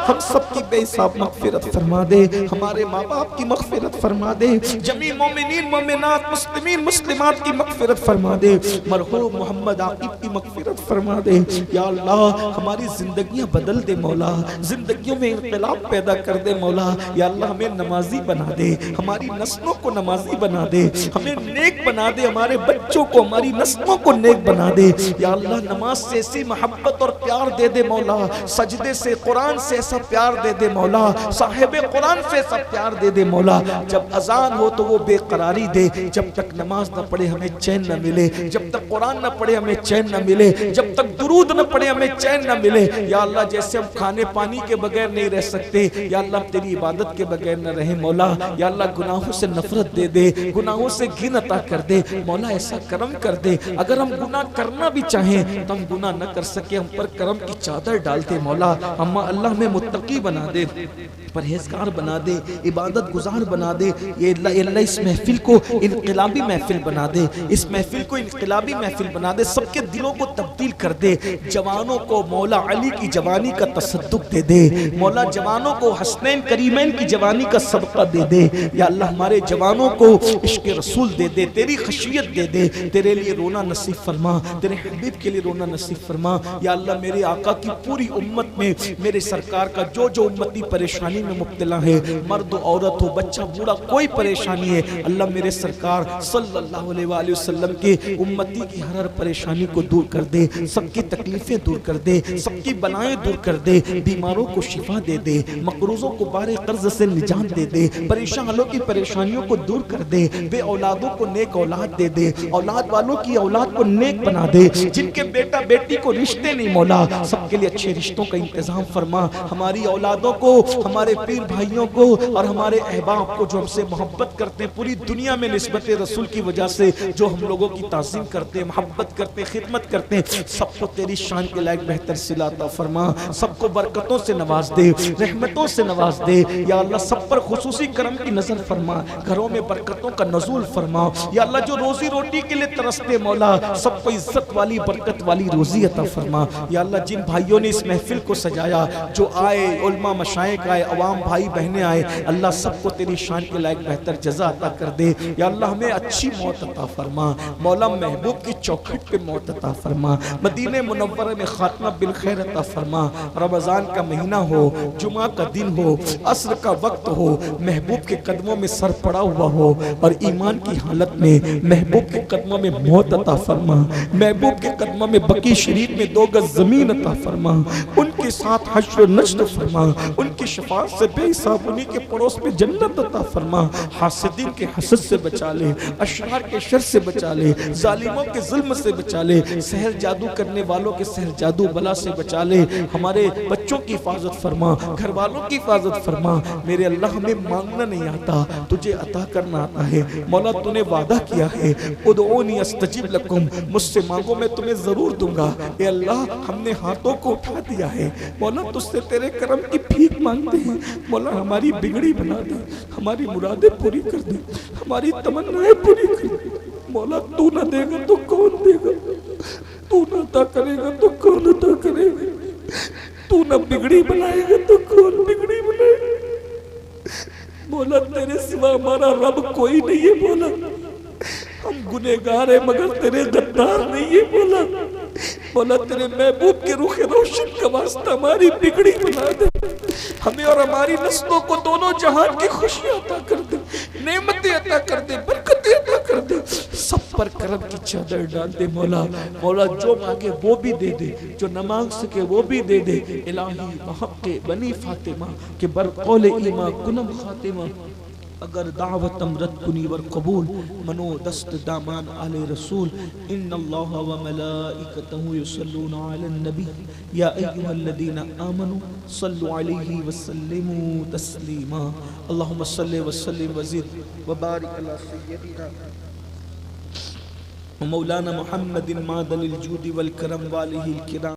ہم سب کی بے حساب مغفرت فرما دے. ہمارے ماں باپ کی مغفرت فرما دے. جمیع مومنین مومنات مسلمین مسلمات کی مغفرت فرما دے. مرحوم محمد عاقب کی مغفرت فرما دے. یا اللہ ہماری زندگیاں بدل دے مولا, زندگیوں میں انقلاب پیدا کر دے مولا. یا اللہ ہمیں نمازی بنا دے, ہماری نسلوں کو نمازی بنا دے, ہمیں نیک بنا دے, ہمارے بچوں کو ہماری نسلوں کو نیک بنا دے. یا اللہ نماز سے ایسی محبت اور پیار دے دے مولا, سجدے سے قرآن سے ایسا پیار دے دے مولا, صاحب قرآن سے ایسا پیار دے دے مولا. جب اذان ہو تو وہ بے قراری دے, جب تک نماز نہ پڑھے ہمیں چین نہ ملے, جب تک قرآن نہ پڑھے ہمیں چین نہ ملے, جب تک درود نہ پڑھے ہمیں چین نہ ملے. یا اللہ جیسے ہم کھانے پانی کے بغیر نہیں رہ سکتے, یا اللہ ہم تیری عبادت کے بغیر نہ رہیں مولا. یا اللہ گناہوں سے نفرت دے دے, گناہوں سے گھن عطا کر دے مولا. ایسا کرم کر دے, اگر ہم گناہ کرنا بھی چاہیں چاہیں تو ہم گناہ نہ کر سکے، ہم پر کرم کی چادر ڈال دے مولا، ہم اللہ ہمیں متقی بنا دے، پرہیزگار بنا دے، عبادت گزار بنا دے، یہ اللہ اس محفل کو انقلابی محفل بنا دے، اس محفل کو انقلابی محفل بنا دے، سب کے دلوں کو تبدیل کر دے، جوانوں کو مولا علی کی جوانی کا تصدق دے دے، مولا جوانوں کو حسنین کریمین کی جوانی کا صدقہ دے دے، یا اللہ ہمارے جوانوں کو عشق رسول دے دے، تیری خشیت دے دے، تیرے لیے رونا نصیب فرما، تیرے حبیب کے لیے رونا نصیب فرما، یا اللہ میرے آقا کی پوری امت میں میرے سرکار کا جو جو امتی پریشانی میں مبتلا ہے، مرد و عورت ہو، بچہ بوڑھا، کوئی پریشانی ہے، اللہ میرے سرکار صلی اللہ علیہ وآلہ وسلم کے امتی کی ہر پریشانی کو دور کر دے، سب کی تکلیفیں دور کر دے، سب کی بلائیں دور کر دے، بیماروں کو شفا دے دے، مقروضوں کو بار قرض سے نجات دے دے، پریشان والوں کی پریشانیوں کو دور کر دے، بے اولادوں کو نیک اولاد دے دے، اولاد والوں کی اولاد کو نیک بنا دے، جن کے بیٹا بیٹی کو رشتے نہیں مولا سب کے لیے اچھے رشتوں کا انتظام فرما، ہماری اولادوں کو، ہمارے پیر بھائیوں کو اور ہمارے احباب کو جو ہم سے محبت کرتے ہیں، پوری دنیا میں نسبت رسول کی وجہ سے جو ہم لوگوں کی تعظیم کرتے ہیں، محبت کرتے ہیں، خدمت کرتے ہیں، سب کو تیری شان کے لائق بہتر صلہ عطا فرما، سب کو برکتوں سے نواز دے، رحمتوں سے نواز دے، یا اللہ سب پر خصوصی کرم کی نظر فرما، گھروں میں برکتوں کا نزول فرما، یا اللہ جو روزی روٹی کے لیے ترستے مولا سب کو عزت والی برکت والی روزی عطا فرما، یا اللہ جن بھائیوں نے اس محفل کو سجایا، جو آئے علماء مشائخ آئے، عوام بھائی بہنیں آئے، اللہ سب کو تیری شان کے لائق بہتر جزا عطا کر دے، یا اللہ ہمیں اچھی موت عطا فرما، مولا محبوب کی چوکھٹ پہ موت عطا فرما، مدینہ منورہ میں خاتمہ بالخیر عطا فرما، رمضان کا مہینہ ہو، جمعہ کا دن ہو، عصر کا وقت ہو، محبوب کے قدموں میں سر پڑا ہوا ہو اور ایمان کی حالت میں محبوب کے قدموں میں موت عطا فرما، محبوب کے قدموں میں بقی شریف میں 2 گز زمین عطا فرما، ان کے ساتھ حشر و نشر فرما، ان کی شفاعت سے بے حساب انہی کے پڑوس میں جنت عطا فرما، حاسدین کے حسد سے بچا لے، اشرار کے شر سے بچا لے، ظالموں کے ظلم سے بچا لے، سحر جادو کرنے والوں کے سحر جادو بلا سے بچا لے، ہمارے بچوں کی حفاظت فرما، گھر والوں کی حفاظت فرما، میرے اللہ ہمیں مانگنا نہیں آتا، تجھے عطا کرنا آتا ہے، مولا تو نے وعدہ کیا ہے، ادعونی استجب لکم، مجھ سے مانگو میں تمہیں ضرور دوں گا، اے اللہ ہم نے ہاتھوں کو اٹھا دیا ہے، مولا تجھ سے تیرے کرم کی بھیک مانگتے ہیں، مولا ہماری بگڑی بنا دے، ہماری مرادیں پوری کر دے، ہماری تمنائیں پوری کر دے، مولا تو نہ دے گا تو کون دے گا، تو نہ عطا کرے گا تو کون عطا کرے گا، تو نہ بگڑی بنائے گا تو کون بگڑی بنائے گا، مولا تیرے سوا ہمارا رب کوئی نہیں ہے، مولا ہم گنہگار ہیں مگر تیرے غدار نہیں ہے، مولا مولا تیرے محبوب کے روح روشن کا واسطہ ہماری بگڑی بنا دے، ہمیں اور ہماری نسلوں کو دونوں جہان کی خوشی عطا کر دے، نعمتیں عطا کر دے، برکتیں عطا کر دے، سب پر کرم کی چادر ڈال دے، مولا مولا جو مانگے وہ بھی دے دے، جو نہ مانگ سکے وہ بھی دے دے، الہی بحق بنی فاطمہ کہ برقول ایمہ کنم خاتمہ، اگر دعوت امرت کنی ور قبول منو دست دامان آل رسول، ان اللہ و ملائکتہ یصلون علی النبی یا ایہا الذین آمنوا صلوا علیہ وسلموا تسلیما، اللہم صلی وسلم وزد وبارک علی سیدنا مولانا محمد معدن الجود والکرم والہ الکرام۔